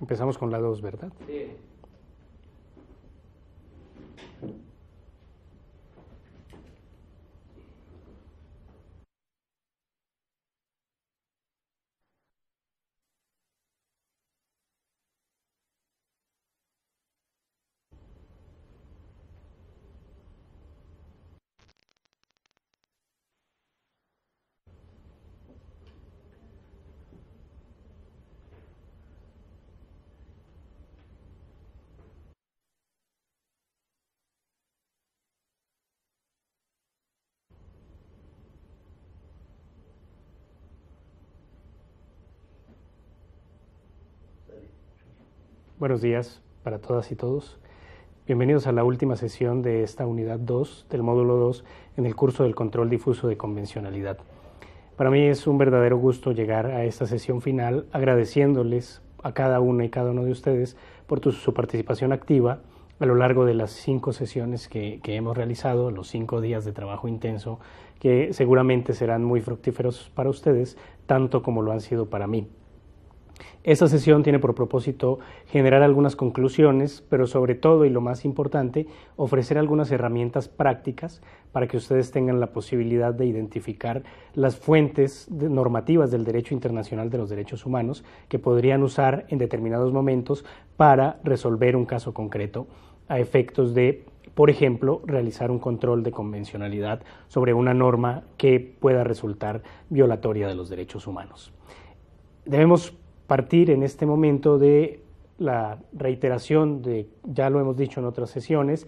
Empezamos con la 2, ¿verdad? Sí. Buenos días para todas y todos. Bienvenidos a la última sesión de esta unidad 2 del módulo 2 en el curso del control difuso de convencionalidad. Para mí es un verdadero gusto llegar a esta sesión final agradeciéndoles a cada una y cada uno de ustedes por su participación activa a lo largo de las 5 sesiones que hemos realizado, los 5 días de trabajo intenso que seguramente serán muy fructíferos para ustedes, tanto como lo han sido para mí. Esta sesión tiene por propósito generar algunas conclusiones, pero sobre todo y lo más importante, ofrecer algunas herramientas prácticas para que ustedes tengan la posibilidad de identificar las fuentes normativas del derecho internacional de los derechos humanos que podrían usar en determinados momentos para resolver un caso concreto a efectos de, por ejemplo, realizar un control de convencionalidad sobre una norma que pueda resultar violatoria de los derechos humanos. Debemos partir en este momento de la reiteración de, ya lo hemos dicho en otras sesiones,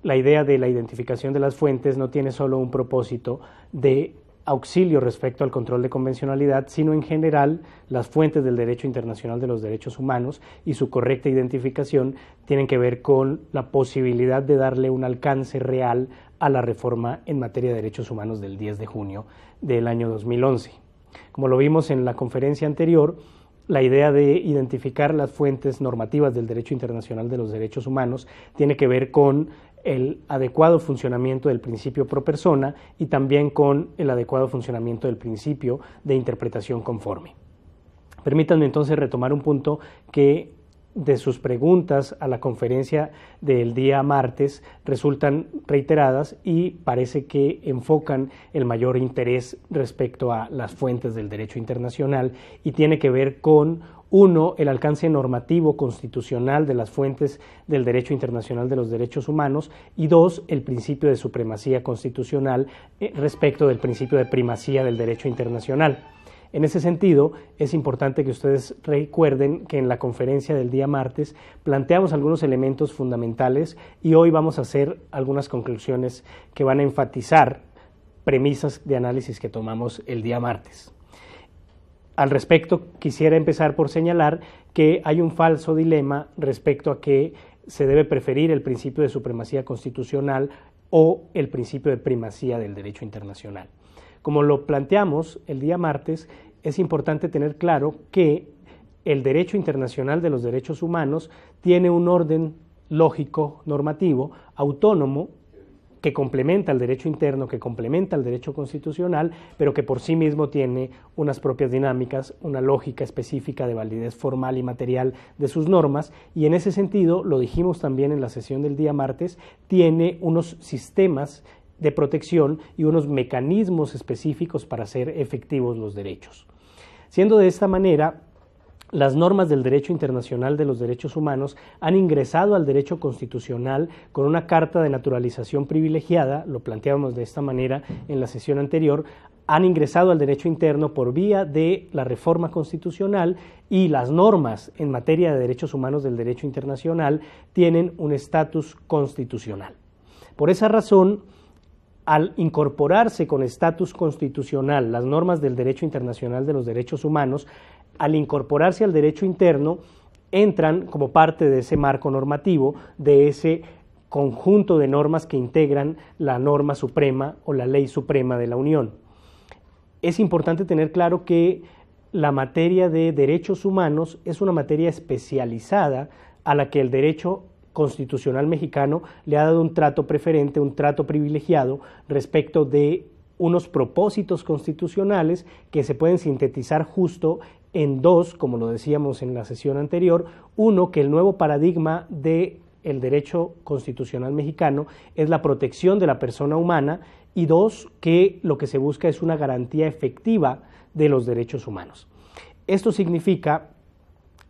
la idea de la identificación de las fuentes no tiene solo un propósito de auxilio respecto al control de convencionalidad, sino en general las fuentes del derecho internacional de los derechos humanos y su correcta identificación tienen que ver con la posibilidad de darle un alcance real a la reforma en materia de derechos humanos del 10 de junio del año 2011. Como lo vimos en la conferencia anterior, la idea de identificar las fuentes normativas del derecho internacional de los derechos humanos tiene que ver con el adecuado funcionamiento del principio pro persona y también con el adecuado funcionamiento del principio de interpretación conforme. Permítanme entonces retomar un punto que de sus preguntas a la conferencia del día martes resultan reiteradas y parece que enfocan el mayor interés respecto a las fuentes del derecho internacional y tiene que ver con, uno, el alcance normativo constitucional de las fuentes del derecho internacional de los derechos humanos y dos, el principio de supremacía constitucional respecto del principio de primacía del derecho internacional. En ese sentido, es importante que ustedes recuerden que en la conferencia del día martes planteamos algunos elementos fundamentales y hoy vamos a hacer algunas conclusiones que van a enfatizar premisas de análisis que tomamos el día martes. Al respecto, quisiera empezar por señalar que hay un falso dilema respecto a que se debe preferir el principio de supremacía constitucional o el principio de primacía del derecho internacional. Como lo planteamos el día martes, es importante tener claro que el derecho internacional de los derechos humanos tiene un orden lógico normativo autónomo que complementa al derecho interno, que complementa al derecho constitucional, pero que por sí mismo tiene unas propias dinámicas, una lógica específica de validez formal y material de sus normas, y en ese sentido, lo dijimos también en la sesión del día martes, tiene unos sistemas de protección y unos mecanismos específicos para hacer efectivos los derechos. Siendo de esta manera, las normas del derecho internacional de los derechos humanos han ingresado al derecho constitucional con una carta de naturalización privilegiada, lo planteábamos de esta manera en la sesión anterior, han ingresado al derecho interno por vía de la reforma constitucional y las normas en materia de derechos humanos del derecho internacional tienen un estatus constitucional. Por esa razón, al incorporarse con estatus constitucional las normas del derecho internacional de los derechos humanos, al incorporarse al derecho interno, entran como parte de ese marco normativo, de ese conjunto de normas que integran la norma suprema o la ley suprema de la Unión. Es importante tener claro que la materia de derechos humanos es una materia especializada a la que el derecho constitucional mexicano le ha dado un trato preferente, un trato privilegiado respecto de unos propósitos constitucionales que se pueden sintetizar justo en dos, como lo decíamos en la sesión anterior. Uno, que el nuevo paradigma del derecho constitucional mexicano es la protección de la persona humana, y dos, que lo que se busca es una garantía efectiva de los derechos humanos. Esto significa,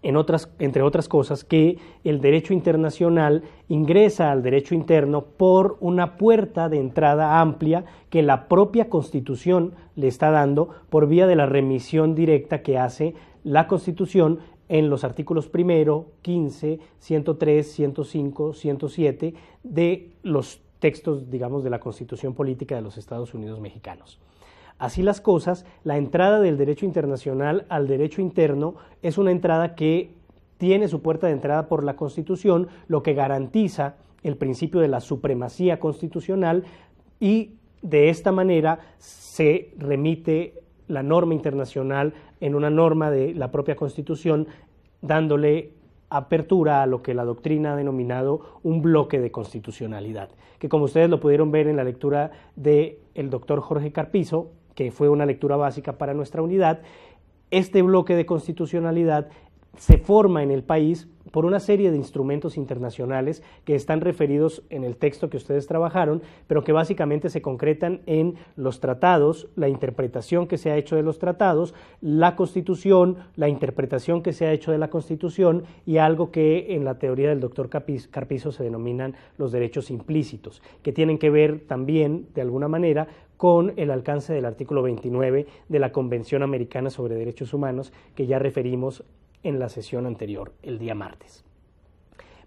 entre otras cosas, que el derecho internacional ingresa al derecho interno por una puerta de entrada amplia que la propia Constitución le está dando por vía de la remisión directa que hace la Constitución en los artículos 1, 15, 103, 105, 107 de los textos, digamos, de la Constitución Política de los Estados Unidos Mexicanos. Así las cosas, la entrada del derecho internacional al derecho interno es una entrada que tiene su puerta de entrada por la Constitución, lo que garantiza el principio de la supremacía constitucional, y de esta manera se remite la norma internacional en una norma de la propia Constitución, dándole apertura a lo que la doctrina ha denominado un bloque de constitucionalidad, que, como ustedes lo pudieron ver en la lectura del doctor Jorge Carpizo, que fue una lectura básica para nuestra unidad, este bloque de constitucionalidad se forma en el país por una serie de instrumentos internacionales que están referidos en el texto que ustedes trabajaron, pero que básicamente se concretan en los tratados, la interpretación que se ha hecho de los tratados, la Constitución, la interpretación que se ha hecho de la Constitución, y algo que en la teoría del doctor Carpizo se denominan los derechos implícitos, que tienen que ver también, de alguna manera, con el alcance del artículo 29 de la Convención Americana sobre Derechos Humanos, que ya referimos en la sesión anterior, el día martes.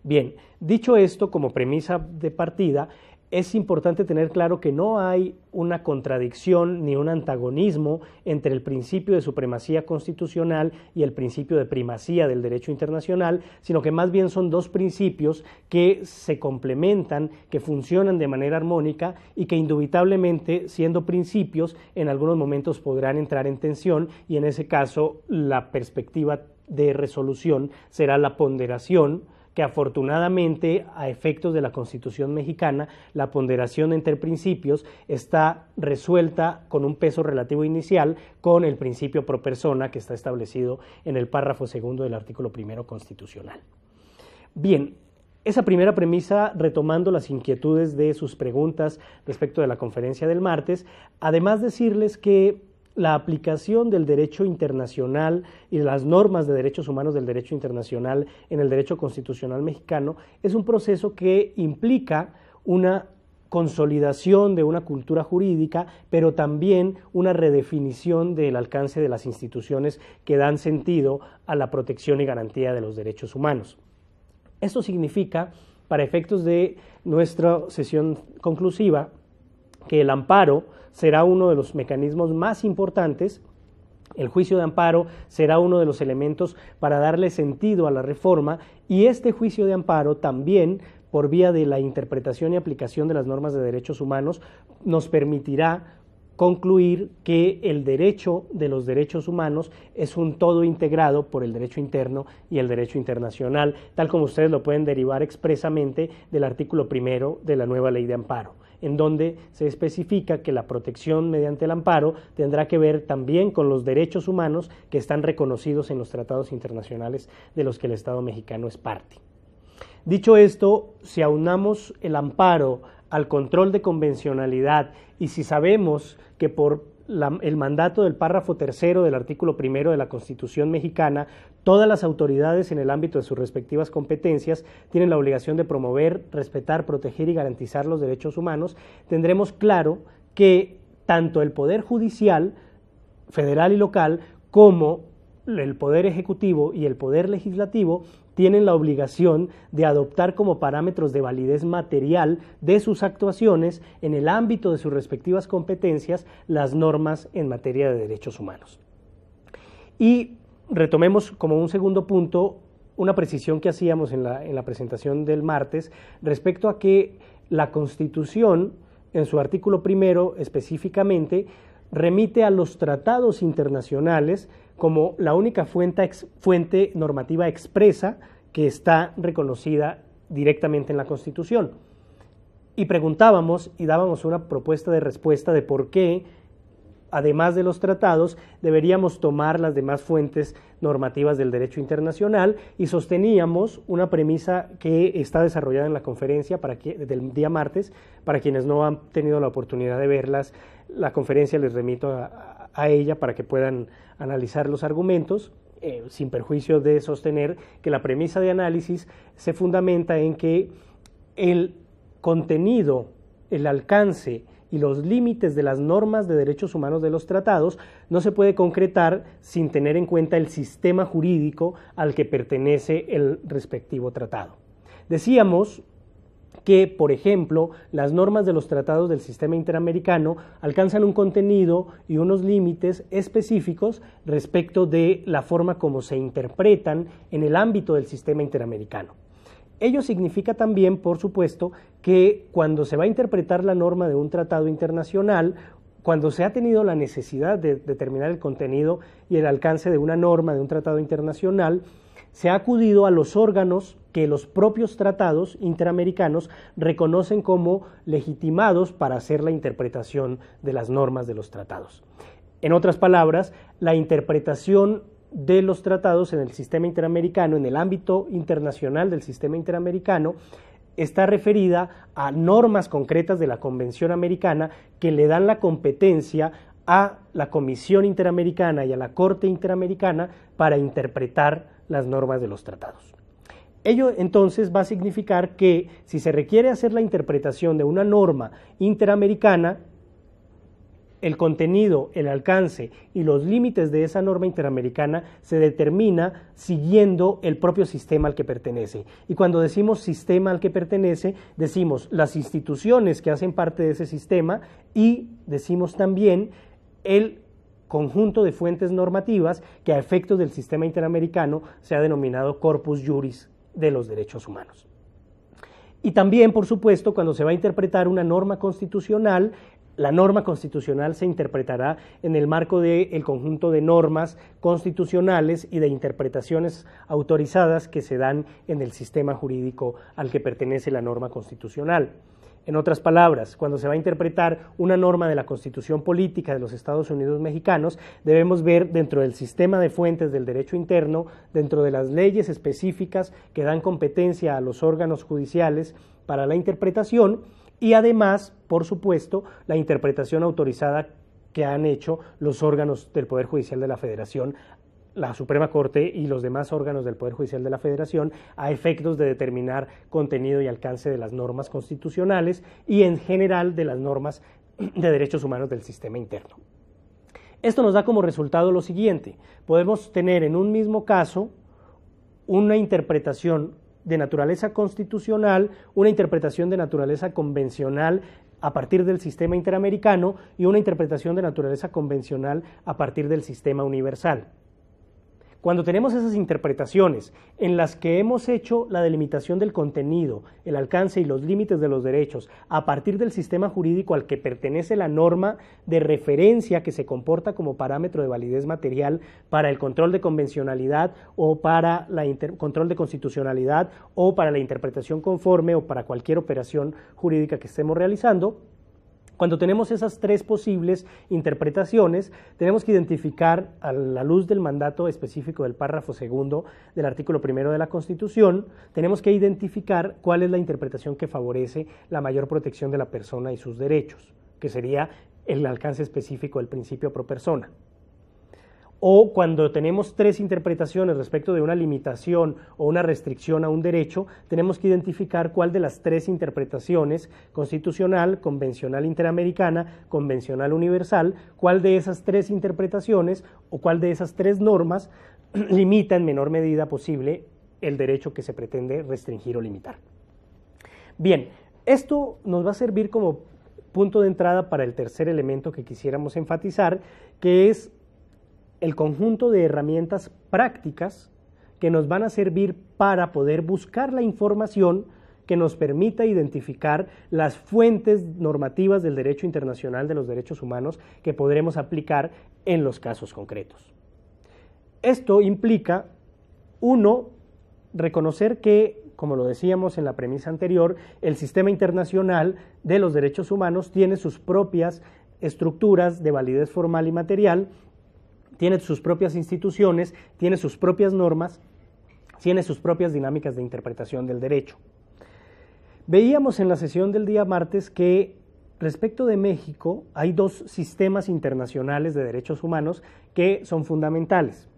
Bien, dicho esto, como premisa de partida, es importante tener claro que no hay una contradicción ni un antagonismo entre el principio de supremacía constitucional y el principio de primacía del derecho internacional, sino que más bien son dos principios que se complementan, que funcionan de manera armónica y que indubitablemente, siendo principios, en algunos momentos podrán entrar en tensión, y en ese caso la perspectiva de resolución será la ponderación, que afortunadamente, a efectos de la Constitución mexicana, la ponderación entre principios está resuelta con un peso relativo inicial con el principio pro persona, que está establecido en el párrafo segundo del artículo 1 constitucional. Bien, esa primera premisa, retomando las inquietudes de sus preguntas respecto de la conferencia del martes, además decirles que la aplicación del derecho internacional y las normas de derechos humanos del derecho internacional en el derecho constitucional mexicano es un proceso que implica una consolidación de una cultura jurídica, pero también una redefinición del alcance de las instituciones que dan sentido a la protección y garantía de los derechos humanos. Esto significa, para efectos de nuestra sesión conclusiva, que el amparo será uno de los mecanismos más importantes. El juicio de amparo será uno de los elementos para darle sentido a la reforma, y este juicio de amparo también, por vía de la interpretación y aplicación de las normas de derechos humanos, nos permitirá concluir que el derecho de los derechos humanos es un todo integrado por el derecho interno y el derecho internacional, tal como ustedes lo pueden derivar expresamente del artículo 1 de la nueva ley de amparo, en donde se especifica que la protección mediante el amparo tendrá que ver también con los derechos humanos que están reconocidos en los tratados internacionales de los que el Estado mexicano es parte. Dicho esto, si aunamos el amparo al control de convencionalidad, y si sabemos que por el mandato del párrafo tercero del artículo 1 de la Constitución mexicana, todas las autoridades en el ámbito de sus respectivas competencias tienen la obligación de promover, respetar, proteger y garantizar los derechos humanos, tendremos claro que tanto el Poder Judicial, federal y local, como el Poder Ejecutivo y el Poder Legislativo tienen la obligación de adoptar como parámetros de validez material de sus actuaciones en el ámbito de sus respectivas competencias las normas en materia de derechos humanos. Y retomemos como un segundo punto una precisión que hacíamos en la presentación del martes respecto a que la Constitución, en su artículo 1 específicamente, remite a los tratados internacionales como la única fuente normativa expresa que está reconocida directamente en la Constitución. Y preguntábamos y dábamos una propuesta de respuesta de por qué además de los tratados, deberíamos tomar las demás fuentes normativas del derecho internacional, y sosteníamos una premisa que está desarrollada en la conferencia del día martes. Para quienes no han tenido la oportunidad de verlas, la conferencia les remito a ella para que puedan analizar los argumentos, sin perjuicio de sostener que la premisa de análisis se fundamenta en que el contenido, el alcance y los límites de las normas de derechos humanos de los tratados no se puede concretar sin tener en cuenta el sistema jurídico al que pertenece el respectivo tratado. Decíamos que, por ejemplo, las normas de los tratados del sistema interamericano alcanzan un contenido y unos límites específicos respecto de la forma como se interpretan en el ámbito del sistema interamericano. Ello significa también, por supuesto, que cuando se va a interpretar la norma de un tratado internacional, cuando se ha tenido la necesidad de determinar el contenido y el alcance de una norma de un tratado internacional, se ha acudido a los órganos que los propios tratados interamericanos reconocen como legitimados para hacer la interpretación de las normas de los tratados. En otras palabras, la interpretación de los tratados en el sistema interamericano, en el ámbito internacional del sistema interamericano, está referida a normas concretas de la Convención Americana que le dan la competencia a la Comisión Interamericana y a la Corte Interamericana para interpretar las normas de los tratados. Ello entonces va a significar que si se requiere hacer la interpretación de una norma interamericana, el contenido, el alcance y los límites de esa norma interamericana se determina siguiendo el propio sistema al que pertenece. Y cuando decimos sistema al que pertenece, decimos las instituciones que hacen parte de ese sistema y decimos también el conjunto de fuentes normativas que a efectos del sistema interamericano se ha denominado corpus juris de los derechos humanos. Y también, por supuesto, cuando se va a interpretar una norma constitucional, la norma constitucional se interpretará en el marco del conjunto de normas constitucionales y de interpretaciones autorizadas que se dan en el sistema jurídico al que pertenece la norma constitucional. En otras palabras, cuando se va a interpretar una norma de la Constitución Política de los Estados Unidos Mexicanos, debemos ver dentro del sistema de fuentes del derecho interno, dentro de las leyes específicas que dan competencia a los órganos judiciales para la interpretación, y además, por supuesto, la interpretación autorizada que han hecho los órganos del Poder Judicial de la Federación, la Suprema Corte y los demás órganos del Poder Judicial de la Federación, a efectos de determinar contenido y alcance de las normas constitucionales y en general de las normas de derechos humanos del sistema interno. Esto nos da como resultado lo siguiente: podemos tener en un mismo caso una interpretación de naturaleza constitucional, una interpretación de naturaleza convencional a partir del sistema interamericano y una interpretación de naturaleza convencional a partir del sistema universal. Cuando tenemos esas interpretaciones en las que hemos hecho la delimitación del contenido, el alcance y los límites de los derechos a partir del sistema jurídico al que pertenece la norma de referencia que se comporta como parámetro de validez material para el control de convencionalidad o para el control de constitucionalidad o para la interpretación conforme o para cualquier operación jurídica que estemos realizando, cuando tenemos esas tres posibles interpretaciones, tenemos que identificar, a la luz del mandato específico del párrafo segundo del artículo primero de la Constitución, tenemos que identificar cuál es la interpretación que favorece la mayor protección de la persona y sus derechos, que sería el alcance específico del principio pro persona. O cuando tenemos tres interpretaciones respecto de una limitación o una restricción a un derecho, tenemos que identificar cuál de las tres interpretaciones, constitucional, convencional interamericana, convencional universal, cuál de esas tres interpretaciones o cuál de esas tres normas limita en menor medida posible el derecho que se pretende restringir o limitar. Bien, esto nos va a servir como punto de entrada para el tercer elemento que quisiéramos enfatizar, que es el conjunto de herramientas prácticas que nos van a servir para poder buscar la información que nos permita identificar las fuentes normativas del derecho internacional de los derechos humanos que podremos aplicar en los casos concretos. Esto implica, uno, reconocer que, como lo decíamos en la premisa anterior, el sistema internacional de los derechos humanos tiene sus propias estructuras de validez formal y material, tiene sus propias instituciones, tiene sus propias normas, tiene sus propias dinámicas de interpretación del derecho. Veíamos en la sesión del día martes que respecto de México hay dos sistemas internacionales de derechos humanos que son fundamentales.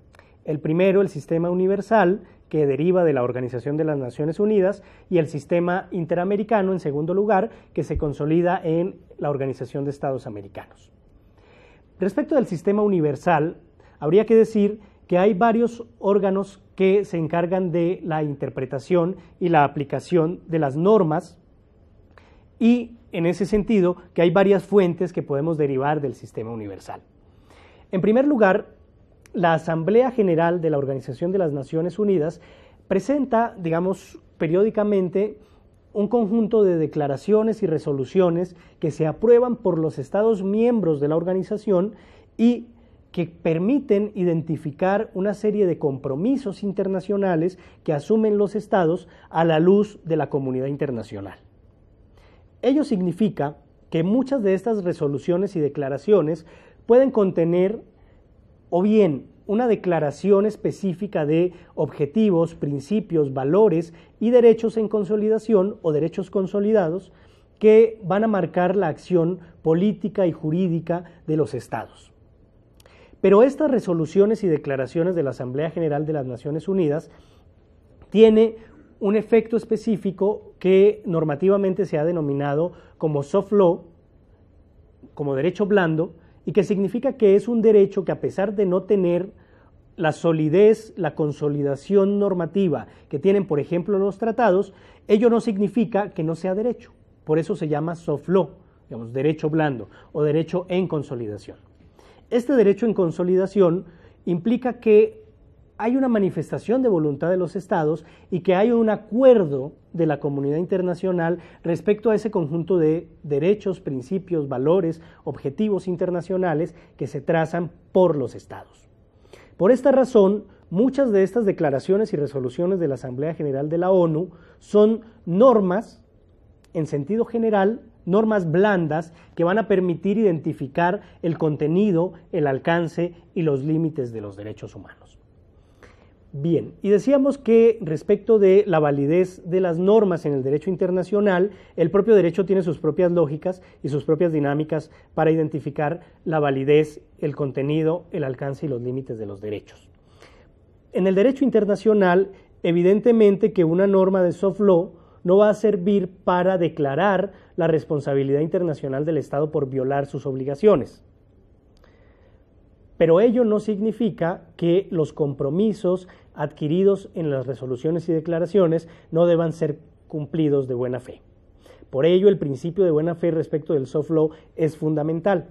El primero, el sistema universal, que deriva de la Organización de las Naciones Unidas, y el sistema interamericano, en segundo lugar, que se consolida en la Organización de Estados Americanos. Respecto del sistema universal, habría que decir que hay varios órganos que se encargan de la interpretación y la aplicación de las normas, y en ese sentido que hay varias fuentes que podemos derivar del sistema universal. En primer lugar, la Asamblea General de la Organización de las Naciones Unidas presenta, digamos, periódicamente un conjunto de declaraciones y resoluciones que se aprueban por los Estados miembros de la organización y que permiten identificar una serie de compromisos internacionales que asumen los Estados a la luz de la comunidad internacional. Ello significa que muchas de estas resoluciones y declaraciones pueden contener o bien una declaración específica de objetivos, principios, valores y derechos en consolidación o derechos consolidados que van a marcar la acción política y jurídica de los Estados. Pero estas resoluciones y declaraciones de la Asamblea General de las Naciones Unidas tiene un efecto específico que normativamente se ha denominado como soft law, como derecho blando, y que significa que es un derecho que, a pesar de no tener la solidez, la consolidación normativa que tienen, por ejemplo, los tratados, ello no significa que no sea derecho. Por eso se llama soft law, digamos, derecho blando o derecho en consolidación. Este derecho en consolidación implica que hay una manifestación de voluntad de los Estados y que hay un acuerdo de la comunidad internacional respecto a ese conjunto de derechos, principios, valores, objetivos internacionales que se trazan por los Estados. Por esta razón, muchas de estas declaraciones y resoluciones de la Asamblea General de la ONU son normas, en sentido general, normas blandas que van a permitir identificar el contenido, el alcance y los límites de los derechos humanos. Bien, y decíamos que respecto de la validez de las normas en el derecho internacional, el propio derecho tiene sus propias lógicas y sus propias dinámicas para identificar la validez, el contenido, el alcance y los límites de los derechos. En el derecho internacional, evidentemente que una norma de soft law no va a servir para declarar la responsabilidad internacional del Estado por violar sus obligaciones. Pero ello no significa que los compromisos adquiridos en las resoluciones y declaraciones no deban ser cumplidos de buena fe. Por ello, el principio de buena fe respecto del soft law es fundamental.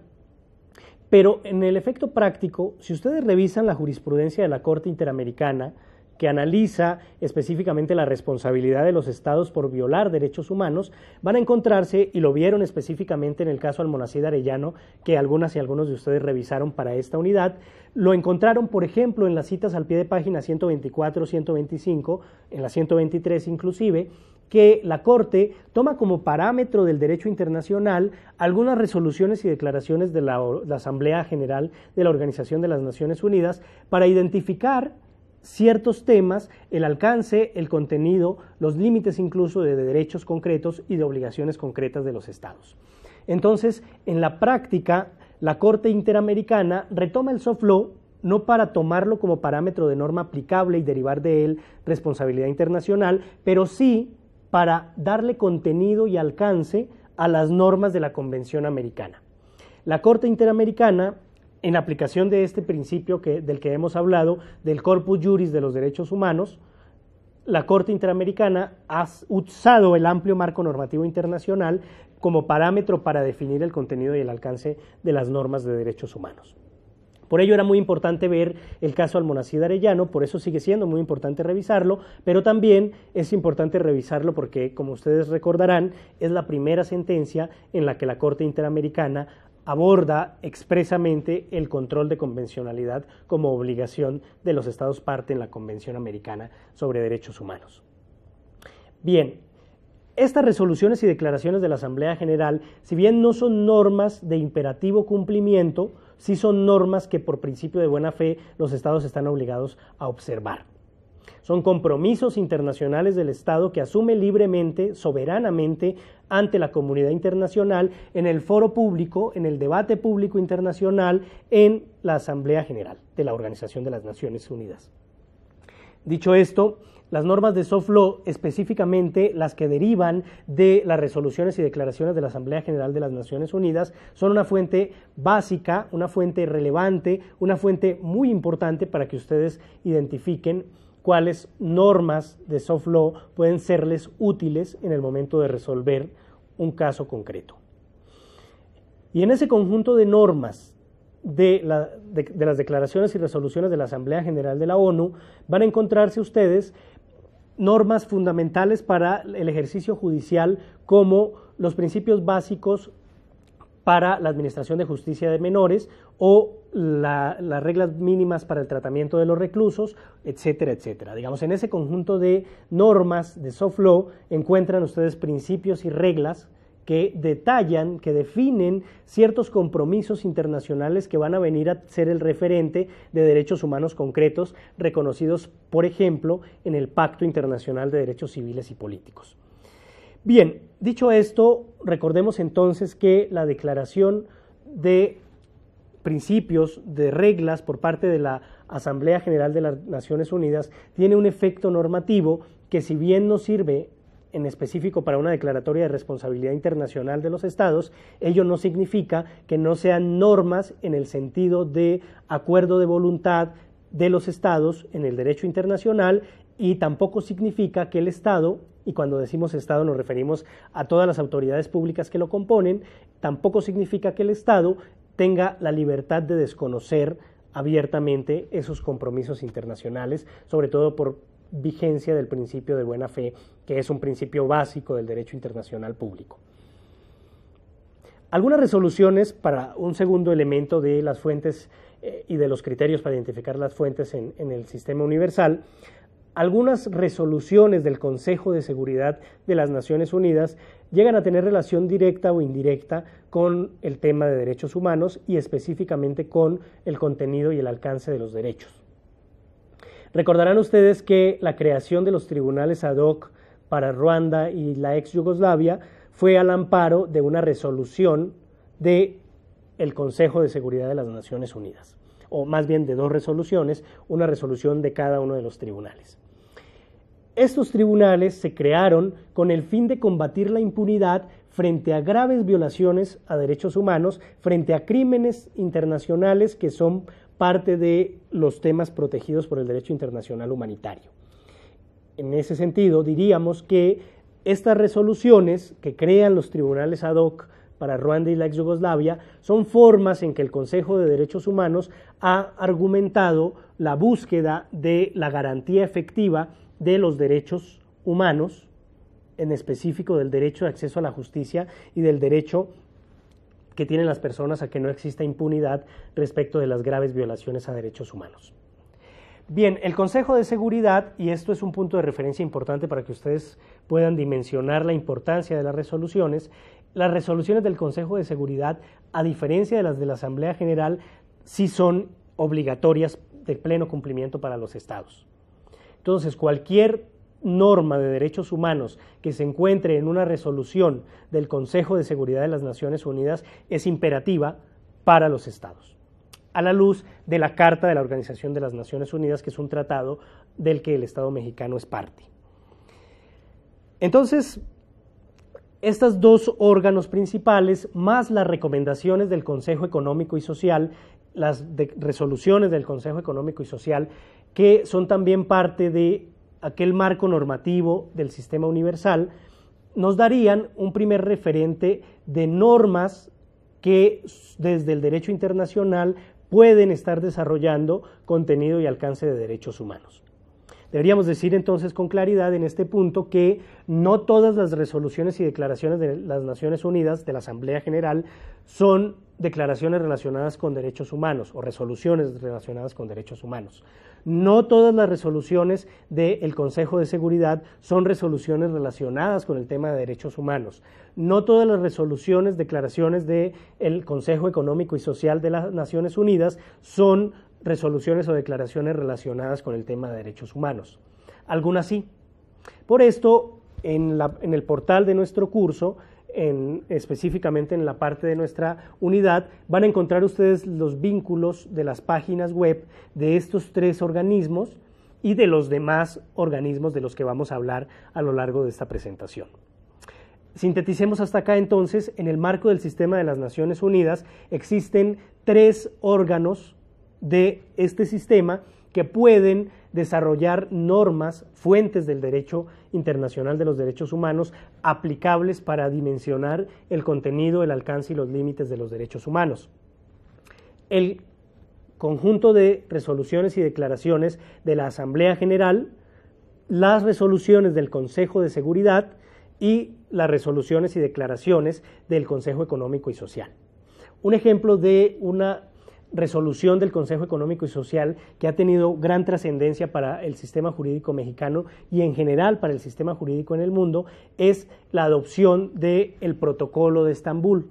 Pero en el efecto práctico, si ustedes revisan la jurisprudencia de la Corte Interamericana, que analiza específicamente la responsabilidad de los Estados por violar derechos humanos, van a encontrarse, y lo vieron específicamente en el caso Almonacid Arellano, que algunas y algunos de ustedes revisaron para esta unidad, lo encontraron, por ejemplo, en las citas al pie de página 124, 125, en la 123 inclusive, que la Corte toma como parámetro del derecho internacional algunas resoluciones y declaraciones de la Asamblea General de la Organización de las Naciones Unidas para identificar ciertos temas, el alcance, el contenido, los límites incluso de derechos concretos y de obligaciones concretas de los Estados. Entonces, en la práctica, la Corte Interamericana retoma el soft law no para tomarlo como parámetro de norma aplicable y derivar de él responsabilidad internacional, pero sí para darle contenido y alcance a las normas de la Convención Americana. La Corte Interamericana, en aplicación de este principio del que hemos hablado, del corpus juris de los derechos humanos, la Corte Interamericana ha usado el amplio marco normativo internacional como parámetro para definir el contenido y el alcance de las normas de derechos humanos. Por ello era muy importante ver el caso Almonacid Arellano, por eso sigue siendo muy importante revisarlo, pero también es importante revisarlo porque, como ustedes recordarán, es la primera sentencia en la que la Corte Interamericana aborda expresamente el control de convencionalidad como obligación de los Estados parte en la Convención Americana sobre Derechos Humanos. Bien, Estas resoluciones y declaraciones de la Asamblea General, si bien no son normas de imperativo cumplimiento, sí son normas que por principio de buena fe los estados están obligados a observar. Son compromisos internacionales del Estado que asume libremente, soberanamente, ante la comunidad internacional, en el foro público, en el debate público internacional, en la Asamblea General de la Organización de las Naciones Unidas. Dicho esto, las normas de soft law, específicamente las que derivan de las resoluciones y declaraciones de la Asamblea General de las Naciones Unidas, son una fuente básica, una fuente relevante, una fuente muy importante para que ustedes identifiquen cuáles normas de soft law pueden serles útiles en el momento de resolver un caso concreto. Y en ese conjunto de normas de las declaraciones y resoluciones de la Asamblea General de la ONU van a encontrarse ustedes normas fundamentales para el ejercicio judicial, como los principios básicos para la administración de justicia de menores o las reglas mínimas para el tratamiento de los reclusos, etcétera, etcétera. Digamos, en ese conjunto de normas de soft law encuentran ustedes principios y reglas que detallan, que definen ciertos compromisos internacionales que van a venir a ser el referente de derechos humanos concretos reconocidos, por ejemplo, en el Pacto Internacional de Derechos Civiles y Políticos. Bien, dicho esto, recordemos entonces que la declaración de principios, de reglas por parte de la Asamblea General de las Naciones Unidas tiene un efecto normativo que, si bien no sirve en específico para una declaratoria de responsabilidad internacional de los estados, ello no significa que no sean normas en el sentido de acuerdo de voluntad de los estados en el derecho internacional, y tampoco significa que el Estado, y cuando decimos Estado nos referimos a todas las autoridades públicas que lo componen, tampoco significa que el Estado tenga la libertad de desconocer abiertamente esos compromisos internacionales, sobre todo por vigencia del principio de buena fe, que es un principio básico del derecho internacional público. Algunas resoluciones, para un segundo elemento de las fuentes y de los criterios para identificar las fuentes en el sistema universal, algunas resoluciones del Consejo de Seguridad de las Naciones Unidas llegan a tener relación directa o indirecta con el tema de derechos humanos y específicamente con el contenido y el alcance de los derechos. Recordarán ustedes que la creación de los tribunales ad hoc para Ruanda y la ex Yugoslavia fue al amparo de una resolución del Consejo de Seguridad de las Naciones Unidas, o más bien de dos resoluciones, una resolución de cada uno de los tribunales. Estos tribunales se crearon con el fin de combatir la impunidad frente a graves violaciones a derechos humanos, frente a crímenes internacionales que son parte de los temas protegidos por el derecho internacional humanitario. En ese sentido, diríamos que estas resoluciones que crean los tribunales ad hoc para Ruanda y la ex Yugoslavia son formas en que el Consejo de Derechos Humanos ha argumentado la búsqueda de la garantía efectiva de los derechos humanos, en específico del derecho de acceso a la justicia y del derecho que tienen las personas a que no exista impunidad respecto de las graves violaciones a derechos humanos. Bien, el Consejo de Seguridad, y esto es un punto de referencia importante para que ustedes puedan dimensionar la importancia de las resoluciones del Consejo de Seguridad, a diferencia de las de la Asamblea General, sí son obligatorias de pleno cumplimiento para los estados. Entonces, cualquier norma de derechos humanos que se encuentre en una resolución del Consejo de Seguridad de las Naciones Unidas es imperativa para los estados, a la luz de la Carta de la Organización de las Naciones Unidas, que es un tratado del que el Estado mexicano es parte. Entonces, estos dos órganos principales, más las recomendaciones del Consejo Económico y Social, las resoluciones del Consejo Económico y Social, que son también parte de aquel marco normativo del sistema universal, nos darían un primer referente de normas que desde el derecho internacional pueden estar desarrollando contenido y alcance de derechos humanos. Deberíamos decir entonces con claridad en este punto que no todas las resoluciones y declaraciones de las Naciones Unidas, de la Asamblea General, son declaraciones relacionadas con derechos humanos o resoluciones relacionadas con derechos humanos. No todas las resoluciones del Consejo de Seguridad son resoluciones relacionadas con el tema de derechos humanos. No todas las resoluciones, declaraciones del Consejo Económico y Social de las Naciones Unidas son resoluciones o declaraciones relacionadas con el tema de derechos humanos. Algunas sí. Por esto, en el portal de nuestro curso, específicamente en la parte de nuestra unidad, van a encontrar ustedes los vínculos de las páginas web de estos 3 organismos y de los demás organismos de los que vamos a hablar a lo largo de esta presentación. Sinteticemos hasta acá entonces. En el marco del sistema de las Naciones Unidas existen 3 órganos de este sistema que pueden desarrollar normas, fuentes del derecho internacional de los derechos humanos aplicables para dimensionar el contenido, el alcance y los límites de los derechos humanos. El conjunto de resoluciones y declaraciones de la Asamblea General, las resoluciones del Consejo de Seguridad y las resoluciones y declaraciones del Consejo Económico y Social. Un ejemplo de una resolución del Consejo Económico y Social que ha tenido gran trascendencia para el sistema jurídico mexicano y en general para el sistema jurídico en el mundo es la adopción del Protocolo de Estambul.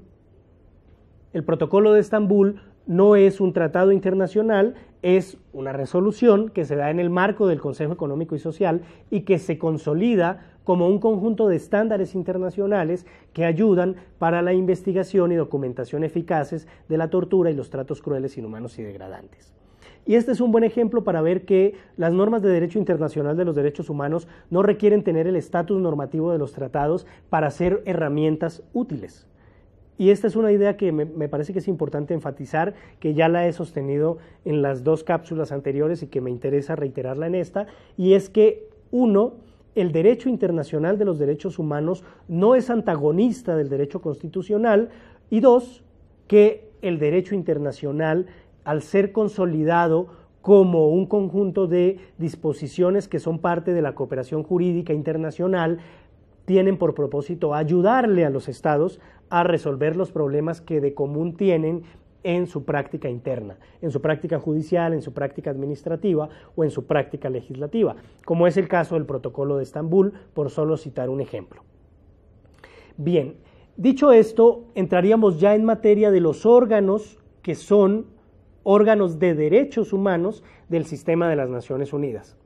El Protocolo de Estambul no es un tratado internacional, es una resolución que se da en el marco del Consejo Económico y Social y que se consolida como un conjunto de estándares internacionales que ayudan para la investigación y documentación eficaces de la tortura y los tratos crueles, inhumanos y degradantes. Y este es un buen ejemplo para ver que las normas de derecho internacional de los derechos humanos no requieren tener el estatus normativo de los tratados para ser herramientas útiles. Y esta es una idea que me parece que es importante enfatizar, que ya la he sostenido en las 2 cápsulas anteriores y que me interesa reiterarla en esta, y es que el derecho internacional de los derechos humanos no es antagonista del derecho constitucional, y 2, que el derecho internacional, al ser consolidado como un conjunto de disposiciones que son parte de la cooperación jurídica internacional, tienen por propósito ayudarle a los estados a resolver los problemas que de común tienen en su práctica interna, en su práctica judicial, en su práctica administrativa o en su práctica legislativa, como es el caso del Protocolo de Estambul, por solo citar un ejemplo. Bien, dicho esto, entraríamos ya en materia de los órganos que son órganos de derechos humanos del sistema de las Naciones Unidas.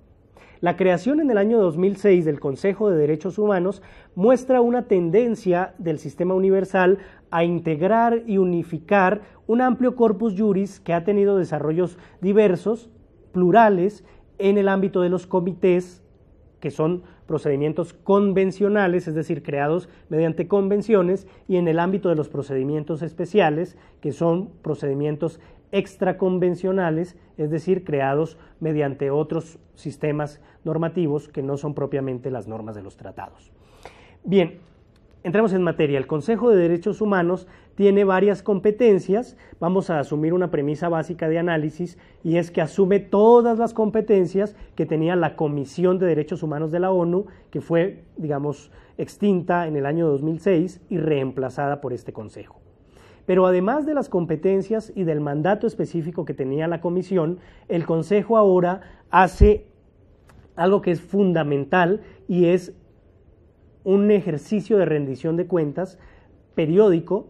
La creación en el año 2006 del Consejo de Derechos Humanos muestra una tendencia del sistema universal a integrar y unificar un amplio corpus juris que ha tenido desarrollos diversos, plurales, en el ámbito de los comités, que son procedimientos convencionales, es decir, creados mediante convenciones, y en el ámbito de los procedimientos especiales, que son procedimientos extraconvencionales, es decir, creados mediante otros sistemas normativos que no son propiamente las normas de los tratados. Bien, entremos en materia. El Consejo de Derechos Humanos tiene varias competencias. Vamos a asumir una premisa básica de análisis, y es que asume todas las competencias que tenía la Comisión de Derechos Humanos de la ONU, que fue, extinta en el año 2006 y reemplazada por este Consejo. Pero además de las competencias y del mandato específico que tenía la Comisión, el Consejo ahora hace algo que es fundamental, y es un ejercicio de rendición de cuentas periódico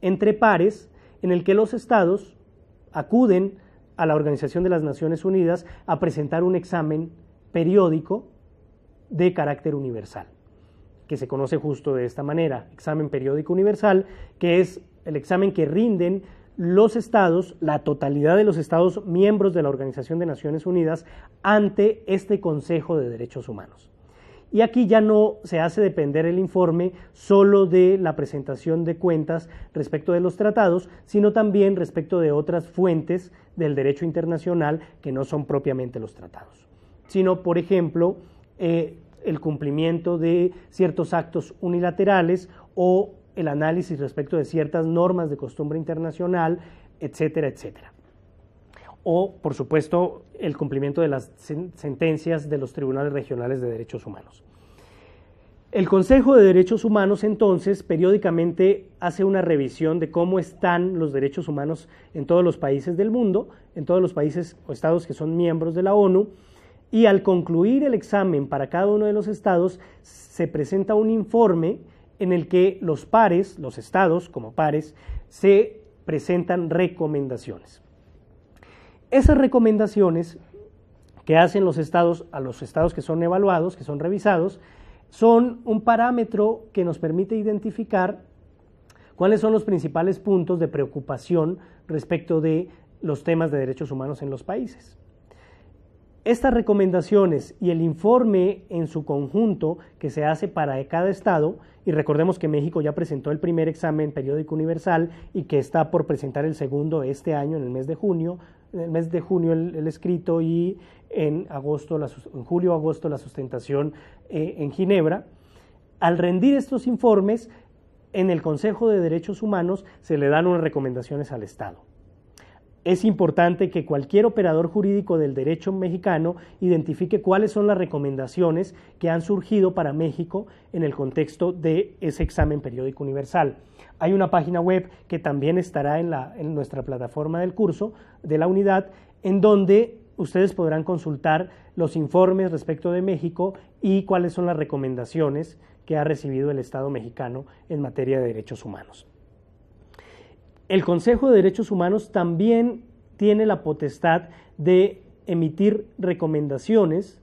entre pares, en el que los estados acuden a la Organización de las Naciones Unidas a presentar un examen periódico de carácter universal, que se conoce justo de esta manera: examen periódico universal, que es el examen que rinden los estados, la totalidad de los estados miembros de la Organización de Naciones Unidas, ante este Consejo de Derechos Humanos. Y aquí ya no se hace depender el informe solo de la presentación de cuentas respecto de los tratados, sino también respecto de otras fuentes del derecho internacional que no son propiamente los tratados, sino, por ejemplo, el cumplimiento de ciertos actos unilaterales o el análisis respecto de ciertas normas de costumbre internacional, etcétera, etcétera. O, por supuesto, el cumplimiento de las sentencias de los tribunales regionales de derechos humanos. El Consejo de Derechos Humanos, entonces, periódicamente hace una revisión de cómo están los derechos humanos en todos los países del mundo, en todos los países o estados que son miembros de la ONU, y al concluir el examen para cada uno de los estados, se presenta un informe en el que los pares, los estados como pares, se presentan recomendaciones. Esas recomendaciones que hacen los estados a los estados que son evaluados, que son revisados, son un parámetro que nos permite identificar cuáles son los principales puntos de preocupación respecto de los temas de derechos humanos en los países. Estas recomendaciones y el informe en su conjunto que se hace para cada estado, y recordemos que México ya presentó el primer examen periódico universal y que está por presentar el segundo este año en el mes de junio, el escrito y en julio-agosto la sustentación en Ginebra. Al rendir estos informes, en el Consejo de Derechos Humanos se le dan unas recomendaciones al Estado. Es importante que cualquier operador jurídico del derecho mexicano identifique cuáles son las recomendaciones que han surgido para México en el contexto de ese examen periódico universal. Hay una página web que también estará en nuestra plataforma del curso de la unidad, en donde ustedes podrán consultar los informes respecto de México y cuáles son las recomendaciones que ha recibido el Estado mexicano en materia de derechos humanos. El Consejo de Derechos Humanos también tiene la potestad de emitir recomendaciones,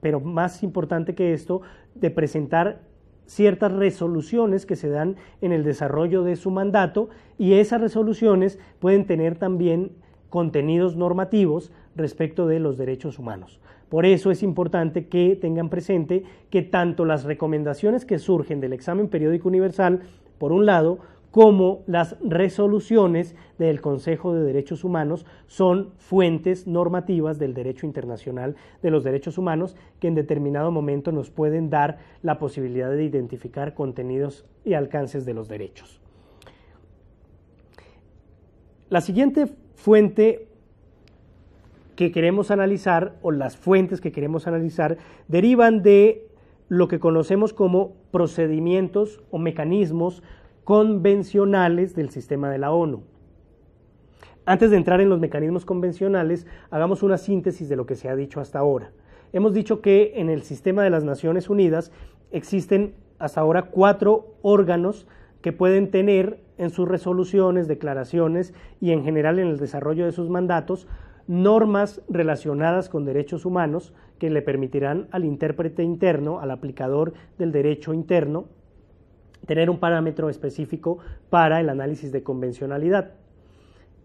pero más importante que esto, de presentar ciertas resoluciones que se dan en el desarrollo de su mandato, y esas resoluciones pueden tener también contenidos normativos respecto de los derechos humanos. Por eso es importante que tengan presente que tanto las recomendaciones que surgen del examen periódico universal, por un lado, como las resoluciones del Consejo de Derechos Humanos son fuentes normativas del derecho internacional de los derechos humanos que en determinado momento nos pueden dar la posibilidad de identificar contenidos y alcances de los derechos. La siguiente fuente que queremos analizar, o las fuentes que queremos analizar, derivan de lo que conocemos como procedimientos o mecanismos convencionales del sistema de la ONU. Antes de entrar en los mecanismos convencionales, hagamos una síntesis de lo que se ha dicho hasta ahora. Hemos dicho que en el sistema de las Naciones Unidas existen hasta ahora 4 órganos que pueden tener en sus resoluciones, declaraciones y en general en el desarrollo de sus mandatos normas relacionadas con derechos humanos que le permitirán al intérprete interno, al aplicador del derecho interno, tener un parámetro específico para el análisis de convencionalidad.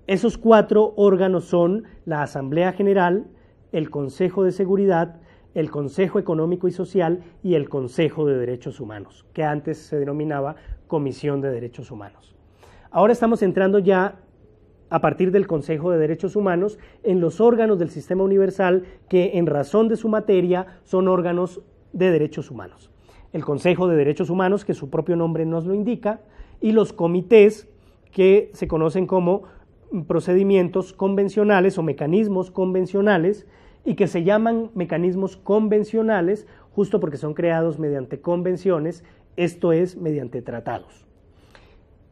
Esos 4 órganos son la Asamblea General, el Consejo de Seguridad, el Consejo Económico y Social y el Consejo de Derechos Humanos, que antes se denominaba Comisión de Derechos Humanos. Ahora estamos entrando ya, a partir del Consejo de Derechos Humanos, en los órganos del sistema universal que, en razón de su materia, son órganos de derechos humanos. El Consejo de Derechos Humanos, que su propio nombre nos lo indica, y los comités, que se conocen como procedimientos convencionales o mecanismos convencionales, y que se llaman mecanismos convencionales justo porque son creados mediante convenciones, esto es, mediante tratados.